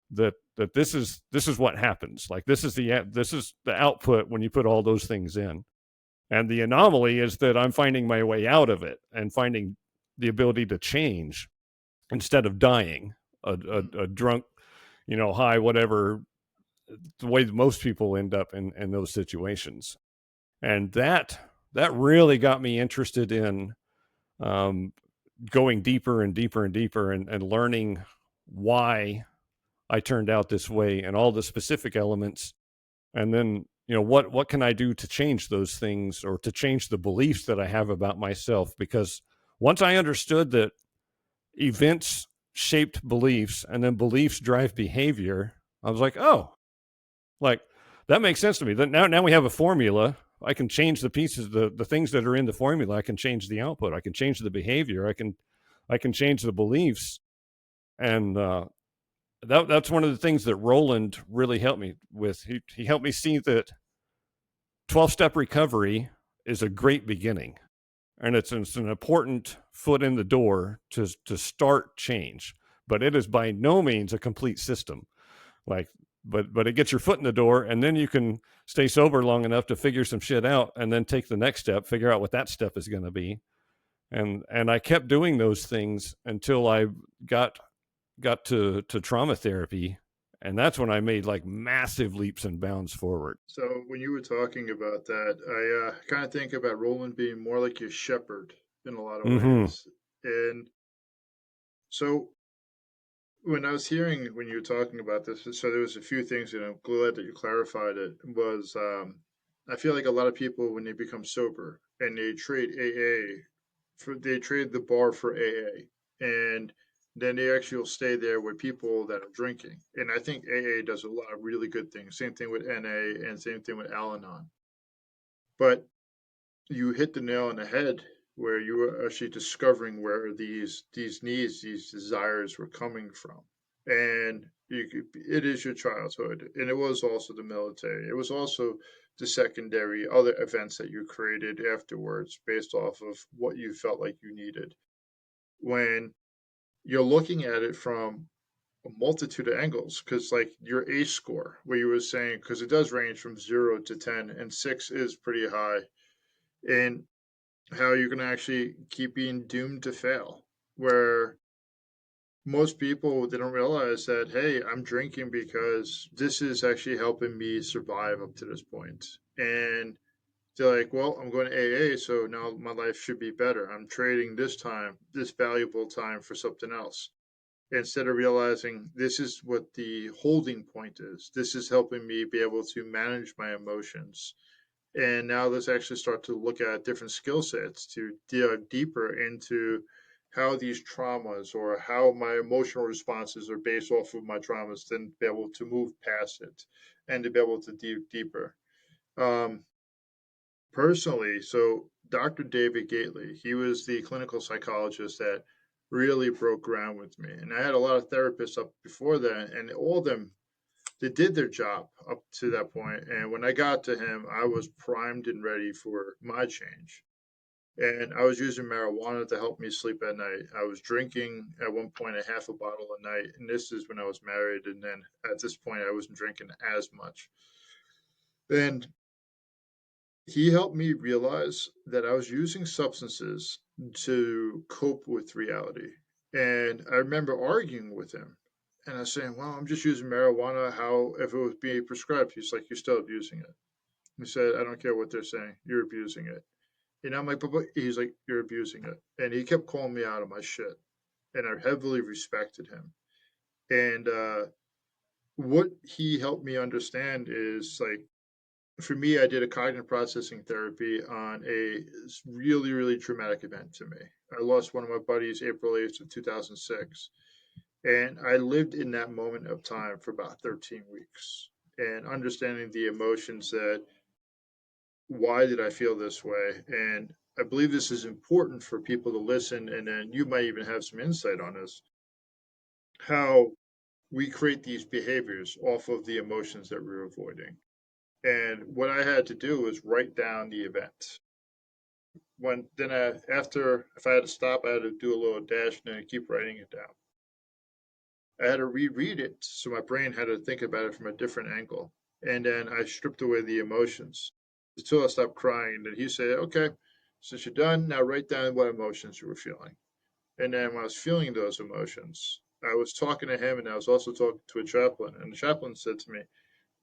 that this is what happens. Like this is the output when you put all those things in. And the anomaly is that I'm finding my way out of it and finding the ability to change instead of dying a drunk, high, whatever, the way that most people end up in those situations. And that really got me interested in um, going deeper and deeper and deeper, and learning why I turned out this way and all the specific elements. And then, what can I do to change those things, or to change the beliefs that I have about myself? Because once I understood that events shaped beliefs and then beliefs drive behavior, I was like, oh, like that makes sense to me. That now we have a formula. I can change the pieces, the things that are in the formula. I can change the output. I can change the behavior. I can change the beliefs. And that's one of the things that Roland really helped me with. He helped me see that 12-step recovery is a great beginning, and it's an important foot in the door to start change. But it is by no means a complete system. Like, but it gets your foot in the door, and then you can stay sober long enough to figure some shit out, and then take the next step, figure out what that step is going to be. And I kept doing those things until I got to trauma therapy, and that's when I made like massive leaps and bounds forward. So when you were talking about that, I kind of think about Roland being more like your shepherd in a lot of Mm-hmm. ways. And so when I was hearing when you were talking about this, so there was a few things, I'm glad that you clarified it, was I feel like a lot of people, when they become sober and they trade AA, they trade the bar for AA. And then they actually will stay there with people that are drinking. And I think AA does a lot of really good things. Same thing with NA and same thing with Al Anon. But you hit the nail on the head where you were actually discovering where these needs, these desires were coming from. And it is your childhood, and it was also the military. It was also the secondary other events that you created afterwards based off of what you felt like you needed. When you're looking at it from a multitude of angles, because like your ACE score, where you were saying, because it does range from 0 to 10, and 6 is pretty high, and how you're going to actually keep being doomed to fail. Where most people, they don't realize that, hey, I'm drinking because this is actually helping me survive up to this point. And they're like, well, I'm going to AA, so now my life should be better. I'm trading this time, this valuable time, for something else. Instead of realizing this is what the holding point is. This is helping me be able to manage my emotions. And now let's actually start to look at different skill sets to dive deeper into how these traumas or how my emotional responses are based off of my traumas, then be able to move past it and to be able to dive deeper. Um, Personally, so Dr. David Gately, he was the clinical psychologist that really broke ground with me. And I had a lot of therapists up before that, and all of them, they did their job up to that point. And when I got to him, I was primed and ready for my change. And I was using marijuana to help me sleep at night. I was drinking at one point a half a bottle a night, and this is when I was married. And then at this point, I wasn't drinking as much. And he helped me realize that I was using substances to cope with reality. And I remember arguing with him. And I was saying, well, I'm just using marijuana. How, if it was being prescribed? He's like, you're still abusing it. He said, I don't care what they're saying. You're abusing it. And I'm like, but he's like, you're abusing it. And he kept calling me out of my shit. And I heavily respected him. And what he helped me understand is like, for me, I did a cognitive processing therapy on a really, really traumatic event to me. I lost one of my buddies April 8th of 2006. And I lived in that moment of time for about 13 weeks and understanding the emotions that why did I feel this way? And I believe this is important for people to listen. And then you might even have some insight on this how we create these behaviors off of the emotions that we're avoiding. And what I had to do was write down the event. When then after if I had to stop, I had to do a little dash and then keep writing it down. I had to reread it, so my brain had to think about it from a different angle. And then I stripped away the emotions until I stopped crying. And then he said, "Okay, since you're done, now write down what emotions you were feeling." And then when I was feeling those emotions, I was talking to him, and I was also talking to a chaplain. And the chaplain said to me,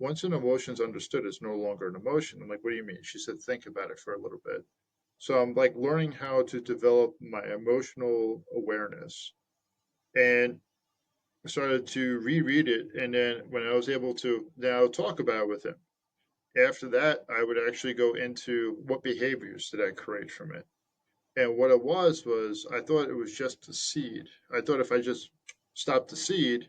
once an emotion's understood, it's no longer an emotion. I'm like, what do you mean? She said, think about it for a little bit. So I'm like learning how to develop my emotional awareness. And I started to reread it. And then when I was able to now talk about it with him, after that, I would actually go into what behaviors did I create from it. And what it was I thought it was just a seed. I thought if I just stopped the seed,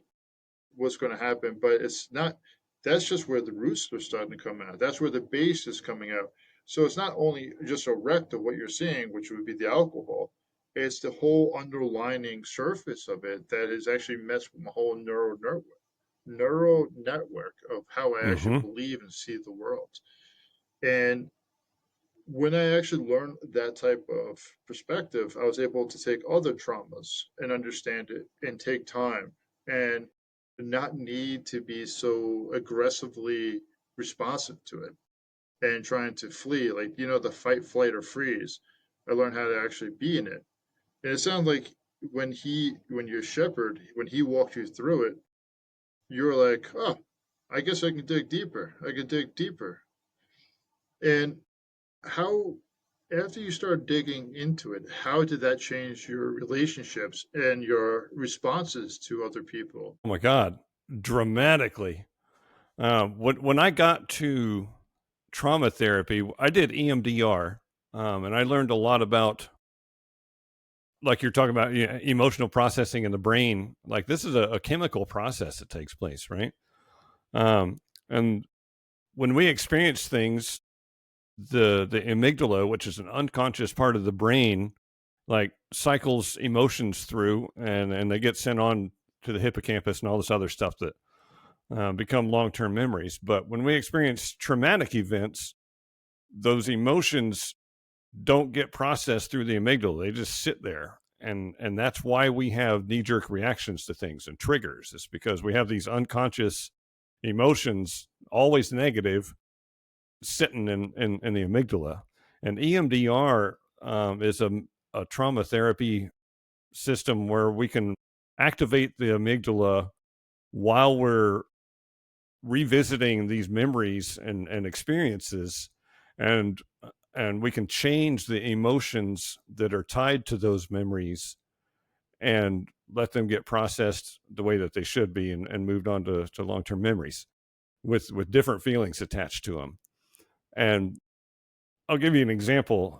what's going to happen, but it's not. That's just where the roots are starting to come out. That's where the base is coming out. So it's not only just a wreck of what you're seeing, which would be the alcohol. It's the whole underlining surface of it that is actually messed with my whole neural network of how I actually Mm-hmm. believe and see the world. And when I actually learned that type of perspective, I was able to take other traumas and understand it and take time and not need to be so aggressively responsive to it and trying to flee. Like, the fight, flight, or freeze. I learned how to actually be in it. And it sounds like when your shepherd, when he walked you through it, you were like, oh, I guess I can dig deeper. I can dig deeper. And how after you start digging into it, how did that change your relationships and your responses to other people? Oh my God, dramatically. When I got to trauma therapy, I did EMDR, and I learned a lot about, like you're talking about, emotional processing in the brain. Like this is a chemical process that takes place, right? And when we experience things, the amygdala, which is an unconscious part of the brain, like cycles emotions through, and they get sent on to the hippocampus and all this other stuff that become long-term memories. But when we experience traumatic events, those emotions don't get processed through the amygdala. They just sit there. And that's why we have knee-jerk reactions to things and triggers. It's because we have these unconscious emotions, always negative, sitting in the amygdala. And EMDR is a trauma therapy system where we can activate the amygdala while we're revisiting these memories and experiences, and and we can change the emotions that are tied to those memories and let them get processed the way that they should be, and moved on to long-term memories with different feelings attached to them. And I'll give you an example.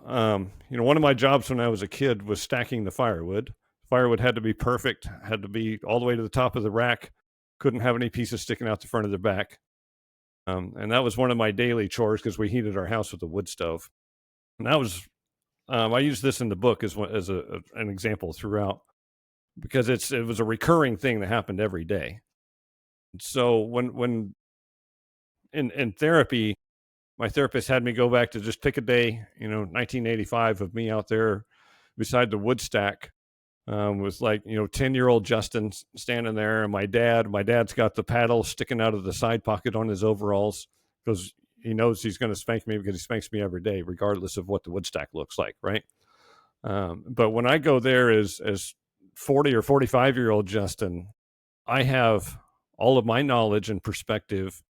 One of my jobs when I was a kid was stacking the firewood. Firewood had to be perfect, had to be all the way to the top of the rack, couldn't have any pieces sticking out the front of the back. And that was one of my daily chores because we heated our house with a wood stove. And that was, I used this in the book as an example throughout. because it was a recurring thing that happened every day. So when in therapy, my therapist had me go back to just pick a day, 1985, of me out there beside the wood stack, with, like, 10-year-old Justin standing there, and my dad's got the paddle sticking out of the side pocket on his overalls, because he knows he's going to spank me, because he spanks me every day regardless of what the wood stack looks like, right? But when I go there as 40 or 45-year-old Justin, I have all of my knowledge and perspective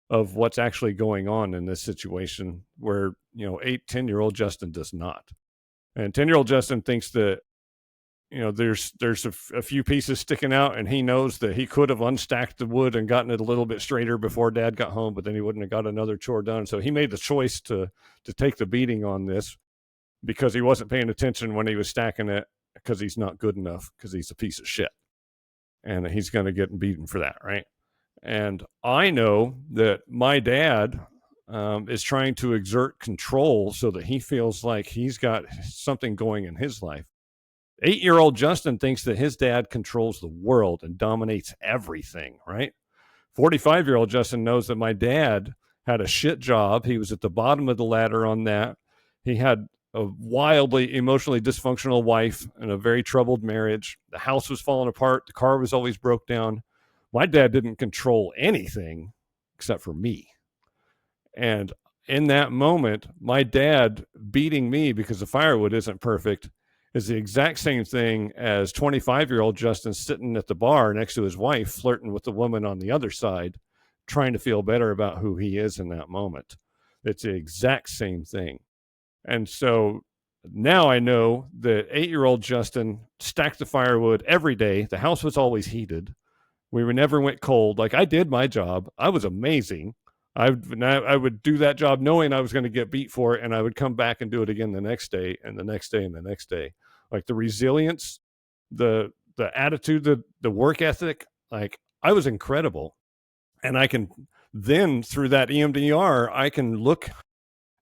of what's actually going on in this situation, where 8, 10-year-old Justin does not. And 10-year-old Justin thinks that there's a few pieces sticking out, and he knows that he could have unstacked the wood and gotten it a little bit straighter before Dad got home, but then he wouldn't have got another chore done. So he made the choice to take the beating on this, because he wasn't paying attention when he was stacking it, because he's not good enough, because he's a piece of shit, and he's going to get beaten for that, right? And I know that my dad is trying to exert control so that he feels like he's got something going in his life. 8-year-old Justin thinks that his dad controls the world and dominates everything, right? 45-year-old Justin knows that my dad had a shit job. He was at the bottom of the ladder on that. He had a wildly emotionally dysfunctional wife and a very troubled marriage. The house was falling apart. The car was always broke down. My dad didn't control anything except for me. And in that moment, my dad beating me because the firewood isn't perfect is the exact same thing as 25-year-old Justin sitting at the bar next to his wife, flirting with the woman on the other side, trying to feel better about who he is in that moment. It's the exact same thing. And so now I know that 8-year-old Justin stacked the firewood every day. The house was always heated. We never went cold. Like, I did my job. I was amazing. I would do that job knowing I was going to get beat for it, and I would come back and do it again the next day and the next day and the next day. Like, the resilience, the attitude, the work ethic, like, I was incredible. And I can then, through that EMDR, I can look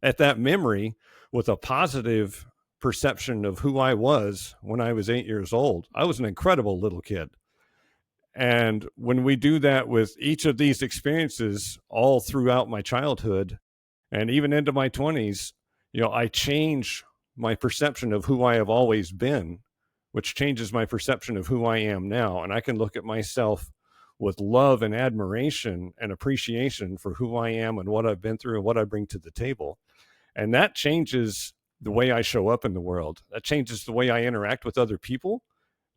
at that memory with a positive perception of who I was when I was 8 years old. I was an incredible little kid. And when we do that with each of these experiences all throughout my childhood and even into my 20s, I change my perception of who I have always been, which changes my perception of who I am now. And I can look at myself with love and admiration and appreciation for who I am and what I've been through and what I bring to the table. And that changes the way I show up in the world. That changes the way I interact with other people,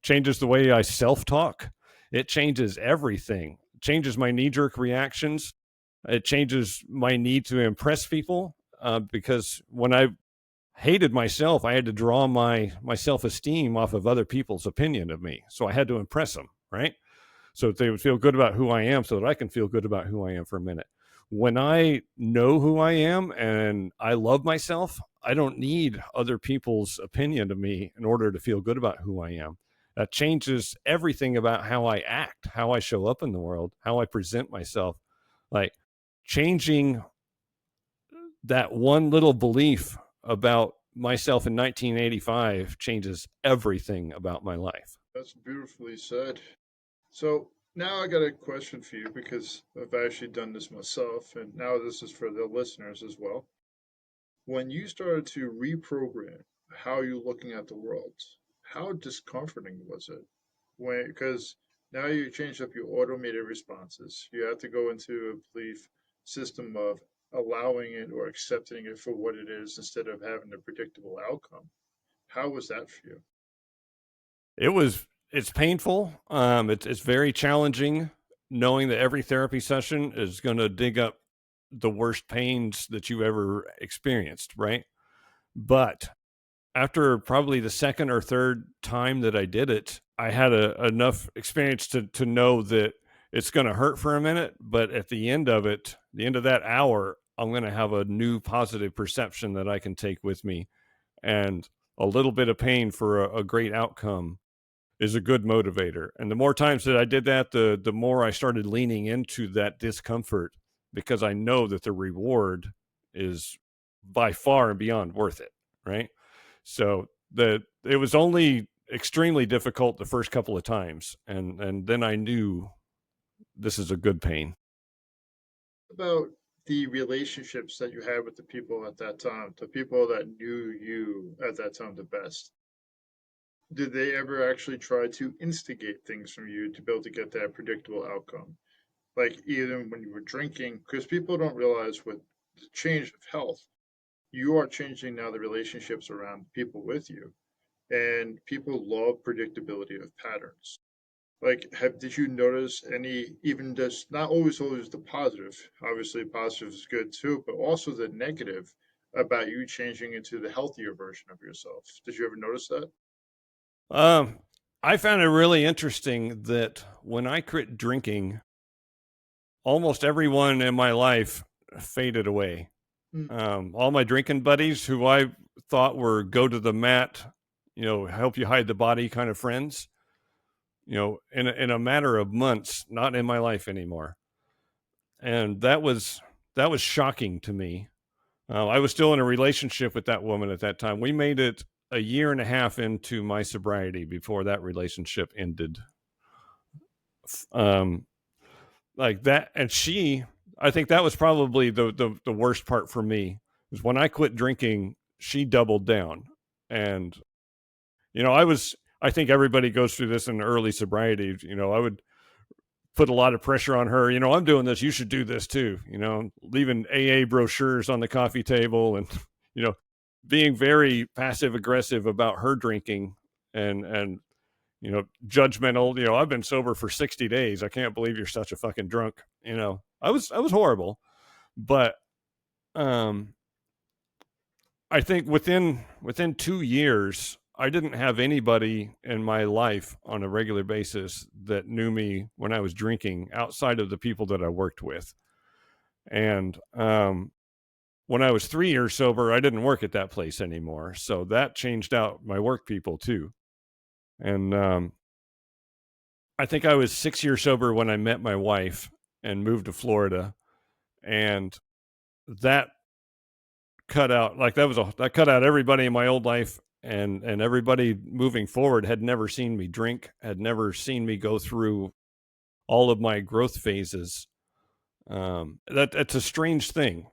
changes the way I self-talk. It changes everything. It changes my knee-jerk reactions. It changes my need to impress people, because when I hated myself, I had to draw my self-esteem off of other people's opinion of me. So I had to impress them, right? So that they would feel good about who I am, so that I can feel good about who I am for a minute. When I know who I am and I love myself, I don't need other people's opinion of me in order to feel good about who I am. That changes everything about how I act, how I show up in the world, how I present myself. Like, changing that one little belief about myself in 1985 changes everything about my life. That's beautifully said. So now I got a question for you because I've actually done this myself, and now this is for the listeners as well. When you started to reprogram how you're looking at the world, how discomforting was it? When because now you changed up your automated responses. You have to go into a belief system of allowing it or accepting it for what it is instead of having a predictable outcome. How was that for you? It's painful. It's very challenging knowing that every therapy session is going to dig up the worst pains that you ever experienced, right? But after probably the second or third time that I did it, I had enough experience to know that it's going to hurt for a minute, but at the end of it, the end of that hour, I'm going to have a new positive perception that I can take with me, and a little bit of pain for a great outcome is a good motivator. And the more times that I did that, the more I started leaning into that discomfort, because I know that the reward is by far and beyond worth it, right? So it was only extremely difficult the first couple of times, and then I knew this is a good pain. About the relationships that you had with the people at that time, the people that knew you at that time the best. Did they ever actually try to instigate things from you to be able to get that predictable outcome? Like even when you were drinking, because people don't realize with the change of health, you are changing now the relationships around people with you, and people love predictability of patterns. Like, have did you notice any, even just not always the positive? Obviously, positive is good too, but also the negative about you changing into the healthier version of yourself. Did you ever notice that? Um, I found it really interesting that when I quit drinking, almost everyone in my life faded away. Mm, All my drinking buddies who I thought were go to the mat, help you hide the body kind of friends, in a matter of months, not in my life anymore. And that was shocking to me. I was still in a relationship with that woman at that time. We made it a year and a half into my sobriety before that relationship ended. Um, like that, and I think that was probably the worst part for me is when I quit drinking. She doubled down, and I think everybody goes through this in early sobriety. I would put a lot of pressure on her. I'm doing this. You should do this too. Leaving AA brochures on the coffee table and, you know, being very passive aggressive about her drinking and, judgmental. I've been sober for 60 days. I can't believe you're such a fucking drunk. I was horrible, but, um, I think within 2 years, I didn't have anybody in my life on a regular basis that knew me when I was drinking outside of the people that I worked with. And when I was 3 years sober, I didn't work at that place anymore, so that changed out my work people too. And I think I was 6 years sober when I met my wife and moved to Florida, and that that cut out everybody in my old life, and everybody moving forward had never seen me drink, had never seen me go through all of my growth phases. That's a strange thing.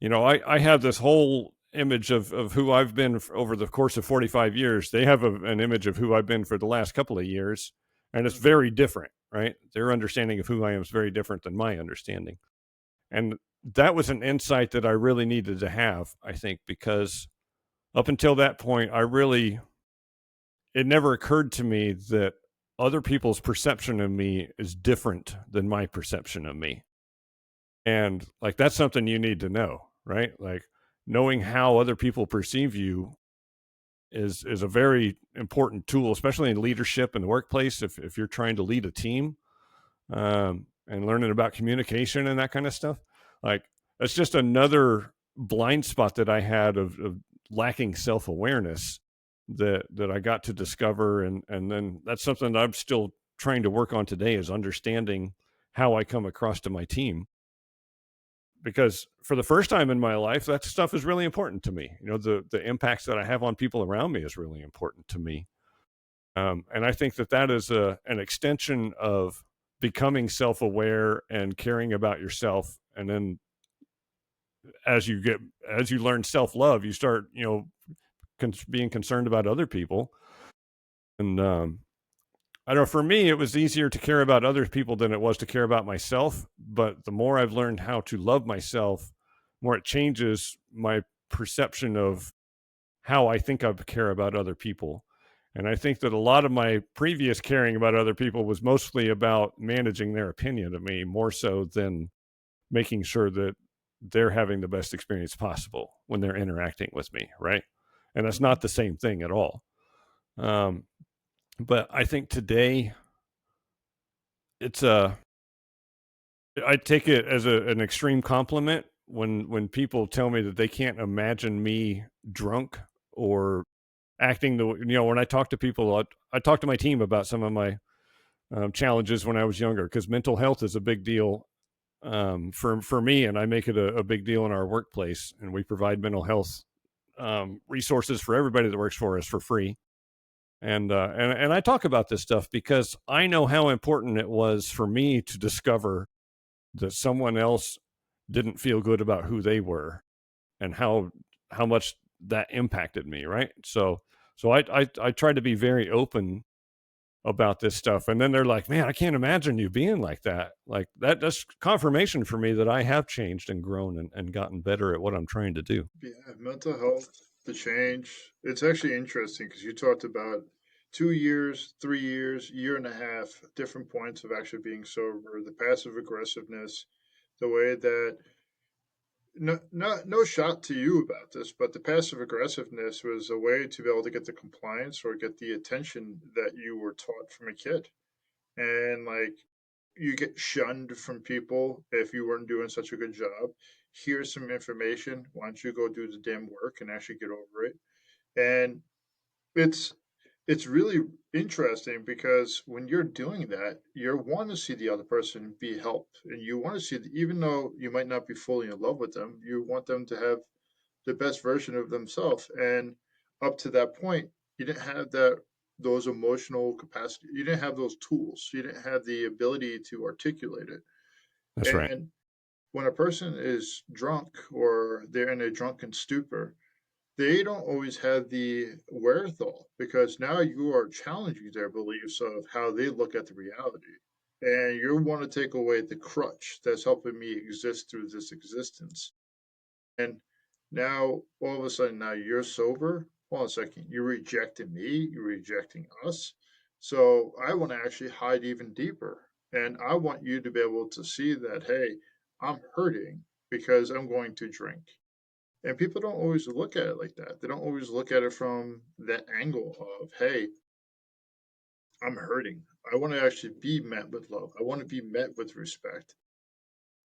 I have this whole image of who I've been over the course of 45 years. They have an image of who I've been for the last couple of years, and it's mhm. very different, right? Their understanding of who I am is very different than my understanding. And that was an insight that I really needed to have, I think, because up until that point, it never occurred to me that other people's perception of me is different than my perception of me. And like, that's something you need to know, right? Like, knowing how other people perceive you is a very important tool, especially in leadership in the workplace. If you're trying to lead a team, and learning about communication and that kind of stuff. Like, that's just another blind spot that I had of lacking self awareness that I got to discover, and then that's something that I'm still trying to work on today is understanding how I come across to my team. Because for the first time in my life, that stuff is really important to me. The impacts that I have on people around me is really important to me. And I think that is an extension of becoming self-aware and caring about yourself. And then as you learn self-love, you start, being concerned about other people. And I don't know, for me, it was easier to care about other people than it was to care about myself. But the more I've learned how to love myself, more it changes my perception of how I think I care about other people. And I think that a lot of my previous caring about other people was mostly about managing their opinion of me more so than making sure that they're having the best experience possible when they're interacting with me, right? And that's not the same thing at all. Um, but I think today it's I take it as an extreme compliment when people tell me that they can't imagine me drunk or acting when I talk to people. I talk to my team about some of my challenges when I was younger, because mental health is a big deal for me, and I make it a big deal in our workplace, and we provide mental health resources for everybody that works for us for free. And I talk about this stuff because I know how important it was for me to discover that someone else didn't feel good about who they were, and how much that impacted me, right? So I try to be very open about this stuff, and then they're like, man, I can't imagine you being like that. Like that's confirmation for me that I have changed and grown and gotten better at what I'm trying to do. Yeah, mental health, the change. It's actually interesting because you talked about 2 years, 3 years, year and a half, different points of actually being sober, the passive aggressiveness, the way that no shot to you about this, but the passive aggressiveness was a way to be able to get the compliance or get the attention that you were taught from a kid. And like you get shunned from people if you weren't doing such a good job. Here's some information. Why don't you go do the damn work and actually get over it? And it's it's really interesting because when you're doing that, you want to see the other person be helped, and you want to see that even though you might not be fully in love with them, you want them to have the best version of themselves. And up to that point, you didn't have those emotional capacity. You didn't have those tools. You didn't have the ability to articulate it. That's right. And when a person is drunk or they're in a drunken stupor, they don't always have the wherewithal because now you are challenging their beliefs of how they look at the reality. And you want to take away the crutch that's helping me exist through this existence. And now all of a sudden, now you're sober. Hold on a second. You're rejecting me. You're rejecting us. So I want to actually hide even deeper. And I want you to be able to see that, hey, I'm hurting because I'm going to drink. And people don't always look at it like that. They don't always look at it from that angle of, hey, I'm hurting. I want to actually be met with love. I want to be met with respect.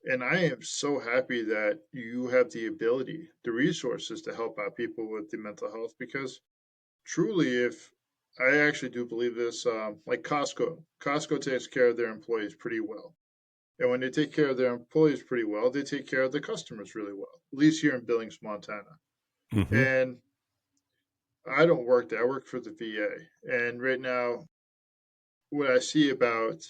And I am so happy that you have the ability, the resources to help out people with the mental health because truly, if I actually do believe this, like Costco takes care of their employees pretty well. And when they take care of their employees pretty well, they take care of their customers really well, at least here in Billings, Montana. Mm-hmm. And I don't work there. I work for the VA. And right now, what I see about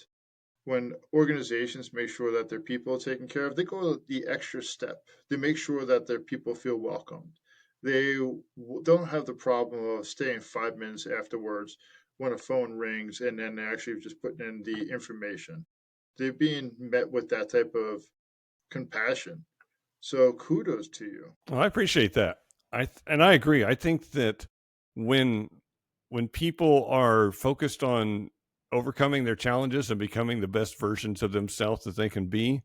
when organizations make sure that their people are taken care of, they go the extra step. They make sure that their people feel welcomed. They don't have the problem of staying 5 minutes afterwards when a phone rings and then actually just putting in the information. They're being met with that type of compassion. So kudos to you. Well, I appreciate that. And I agree. I think that when when people are focused on overcoming their challenges and becoming the best versions of themselves that they can be,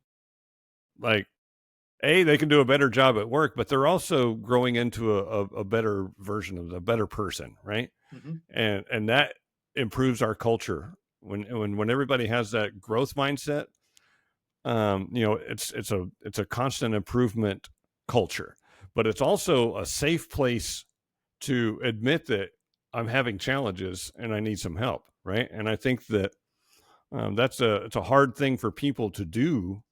like they can do a better job at work, but they're also growing into a better version of a better person, right? Hmm. And that improves our culture when everybody has that growth mindset. It's a constant improvement culture, but it's also a safe place to admit that I'm having challenges and I need some help, right? And I think that it's a hard thing for people to do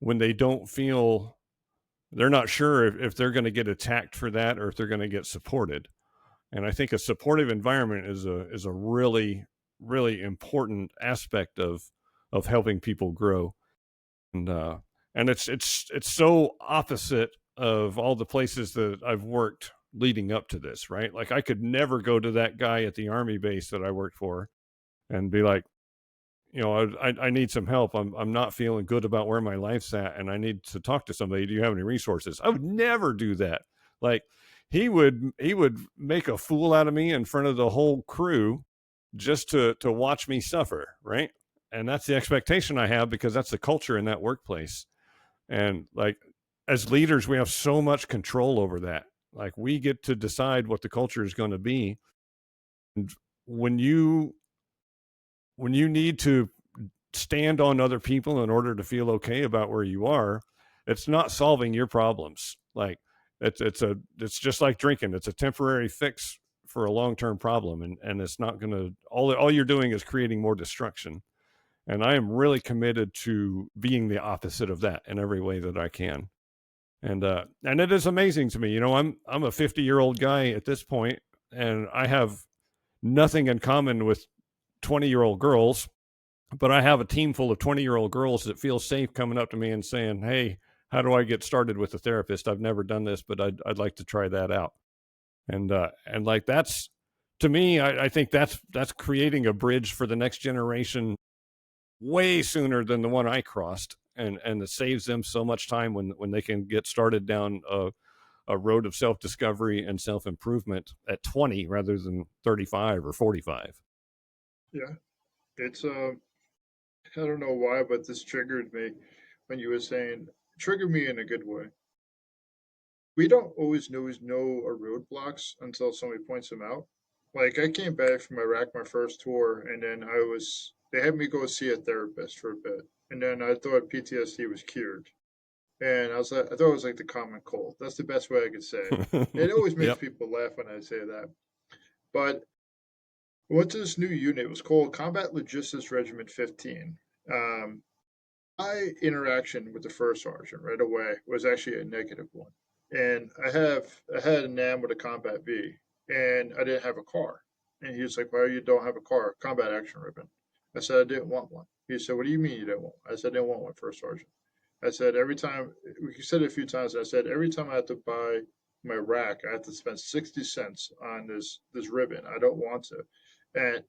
when they don't feel they're not sure if they're going to get attacked for that or if they're going to get supported. And I think a supportive environment is a really important aspect of helping people grow. And it's so opposite of all the places that I've worked leading up to this, right? Like I could never go to that guy at the army base that I worked for and be like, I need some help. I'm not feeling good about where my life's at, and I need to talk to somebody. Do you have any resources? I would never do that. Like he would make a fool out of me in front of the whole crew just to watch me suffer, right? And that's the expectation I have because that's the culture in that workplace. And like as leaders, we have so much control over that. Like we get to decide what the culture is going to be. And when you when you need to stand on other people in order to feel okay about where you are, it's not solving your problems. Like it's just like drinking. It's a temporary fix for a long-term problem, and it's not going to all you're doing is creating more destruction. And I am really committed to being the opposite of that in every way that I can. And it is amazing to me. I'm a 50-year-old guy at this point, and I have nothing in common with 20-year-old girls, but I have a team full of 20-year-old girls that feel safe coming up to me and saying, "Hey, how do I get started with a therapist? I've never done this, but I'd like to try that out." And like that's, to me, I think that's creating a bridge for the next generation way sooner than the one I crossed, and it saves them so much time when they can get started down a road of self-discovery and self-improvement at 20 rather than 35 or 45. Yeah, it's I don't know why, but this triggered me when you were saying triggered me in a good way. We don't always know our roadblocks until somebody points them out. Like I came back from Iraq my first tour, and then they had me go see a therapist for a bit, and then I thought PTSD was cured, and I thought it was like the common cold. That's the best way I could say it. It always makes Yep. people laugh when I say that. But I went to this new unit. It was called Combat Logistics Regiment 15. Um, my interaction with the first sergeant right away was actually a negative one. And I had a NAM with a combat V, and I didn't have a car. And he was like, "Why you don't have a car? Combat action ribbon." I said I didn't want one. He said, "What do you mean you didn't want one?" I said I didn't want one, first sergeant. I said every time we said it a few times. I said every time I had to buy my rack, I had to spend 60 cents on this ribbon. I don't want to. And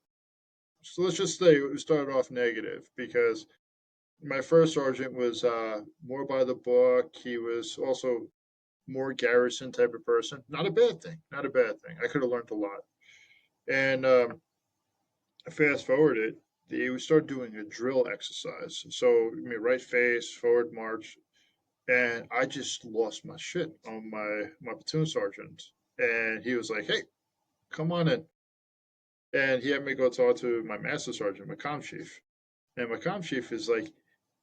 so let's just say it started off negative because my first sergeant was more by the book. He was also more garrison type of person. Not a bad thing. Not a bad thing. I could have learned a lot. And fast forwarded, we started doing a drill exercise. So, I mean, right face, forward march, and I just lost my shit on my platoon sergeant. And he was like, "Hey, come on in." And he had me go talk to my master sergeant, my comm chief. And my comm chief is like,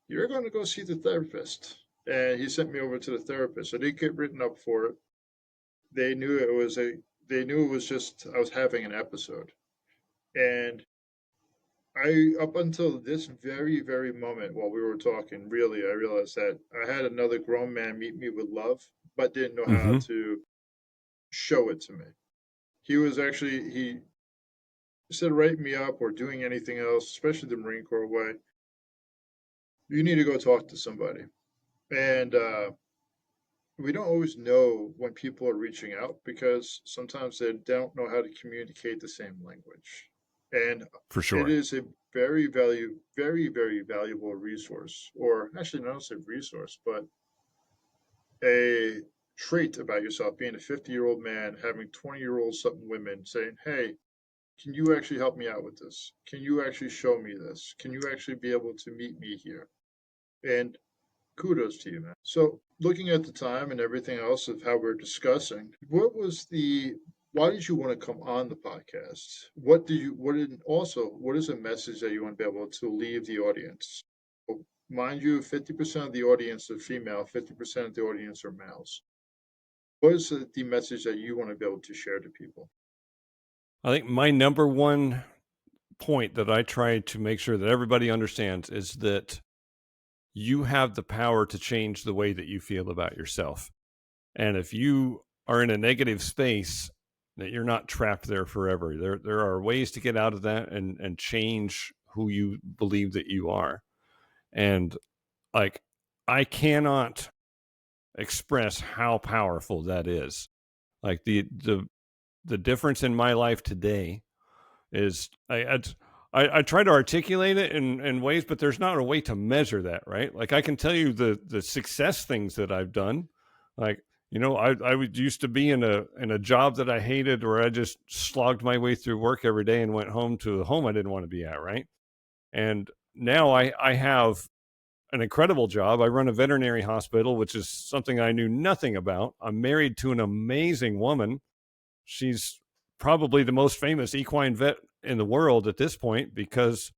"You're going to go see the therapist." And he sent me over to the therapist. I didn't get written up for it. They knew it was a. They knew it was just I was having an episode, and I up until this very moment while we were talking, really, I realized that I had another grown man meet me with love, but didn't know how Mm-hmm. to show it to me. He was actually he instead of writing me up or doing anything else, especially the Marine Corps way, you need to go talk to somebody. And we don't always know when people are reaching out because sometimes they don't know how to communicate the same language. And For it sure. is a very valuable resource, or actually not a resource, but a trait about yourself being a 50-year-old man having 20-year-old something women saying, "Hey, can you actually help me out with this? Can you actually show me this? Can you actually be able to meet me here?" And kudos to you, man. So, looking at the time and everything else of how we're discussing, why did you want to come on the podcast? What is a message that you want to be able to leave the audience? Mind you, 50% of the audience are female, 50% of the audience are males. What is the message that you want to be able to share to people? I think my number one point that I try to make sure that everybody understands is that you have the power to change the way that you feel about yourself. And if you are in a negative space, that you're not trapped there forever. There are ways to get out of that and change who you believe that you are. And like I cannot express how powerful that is. Like the difference in my life today is I try to articulate it in ways, but there's not a way to measure that, right? Like I can tell you the success things that I've done. Like, I used to be in a job that I hated, where I just slogged my way through work every day and went home to a home I didn't want to be at, right? And now I have an incredible job. I run a veterinary hospital, which is something I knew nothing about. I'm married to an amazing woman. She's probably the most famous equine vet in the world at this point, because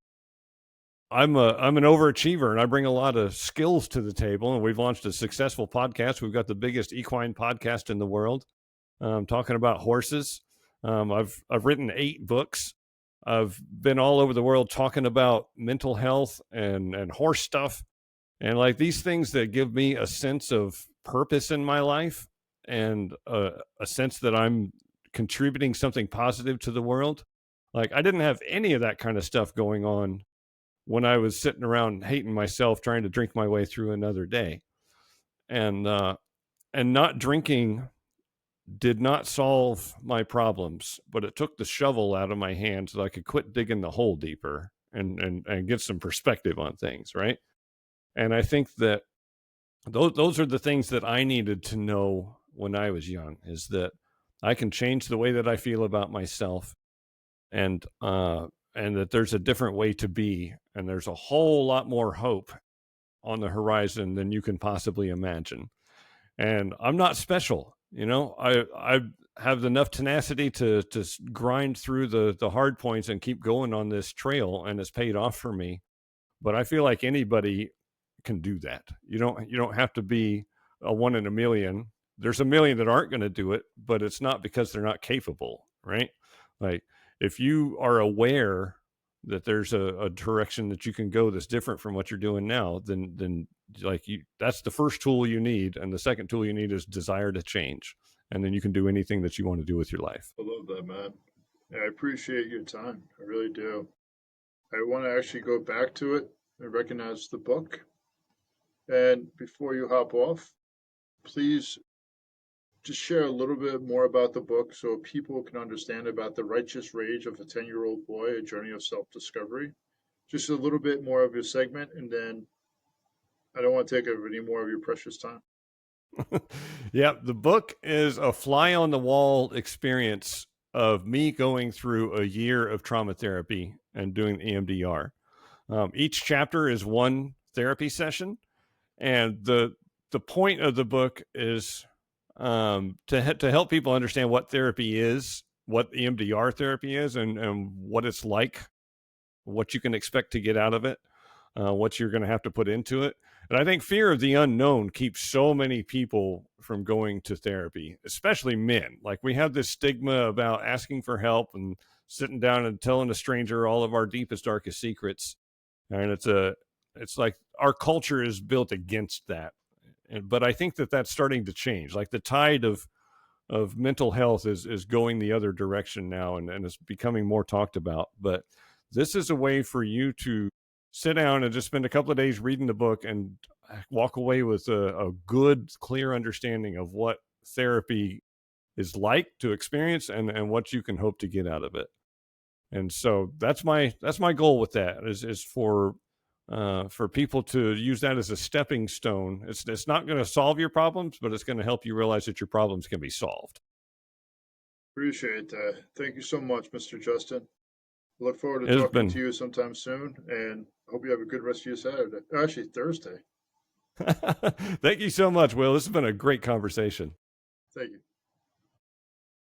I'm an overachiever and I bring a lot of skills to the table. And we've launched a successful podcast. We've got the biggest equine podcast in the world, talking about horses. I've written 8 books. I've been all over the world talking about mental health and horse stuff, and like these things that give me a sense of purpose in my life, and a sense that I'm contributing something positive to the world. Like, I didn't have any of that kind of stuff going on when I was sitting around hating myself trying to drink my way through another day. And not drinking did not solve my problems, but it took the shovel out of my hand so that I could quit digging the hole deeper and get some perspective on things, right? And I think that those are the things that I needed to know when I was young, is that I can change the way that I feel about myself, and that there's a different way to be, and there's a whole lot more hope on the horizon than you can possibly imagine. And I'm not special, I have enough tenacity to grind through the hard points and keep going on this trail, and it's paid off for me. But I feel like anybody can do that. You don't have to be a one in a million. There's a million that aren't going to do it, but it's not because they're not capable, right? Like, if you are aware that there's a direction that you can go that's different from what you're doing now, then like, that's the first tool you need, and the second tool you need is desire to change, and then you can do anything that you want to do with your life. I love that, man. I appreciate your time. I really do. I want to actually go back to it and recognize the book. And before you hop off, please just share a little bit more about the book so people can understand about the righteous rage of a 10-year-old boy, a journey of self discovery. Just a little bit more of your segment, and then I don't want to take up any more of your precious time. Yeah, the book is a fly on the wall experience of me going through a year of trauma therapy and doing EMDR. Each chapter is one therapy session, and the point of the book is to help people understand what therapy is, what EMDR therapy is, and what it's like, what you can expect to get out of it, what you're going to have to put into it. And I think fear of the unknown keeps so many people from going to therapy, especially men. Like, we have this stigma about asking for help and sitting down and telling a stranger all of our deepest, darkest secrets. And it's like our culture is built against that. But I think that that's starting to change. Like, the tide of mental health is going the other direction now, and it's becoming more talked about. But this is a way for you to sit down and just spend a couple of days reading the book and walk away with a good, clear understanding of what therapy is like to experience, and what you can hope to get out of it. And so that's my goal with that, is for people to use that as a stepping stone. It's not going to solve your problems, but it's going to help you realize that your problems can be solved. Appreciate that. Thank you so much, Mr. Justin. Look forward to It's talking to been you sometime soon, and hope you have a good rest of your Saturday. Actually, Thursday. Thank you so much, Will. This has been a great conversation. Thank you.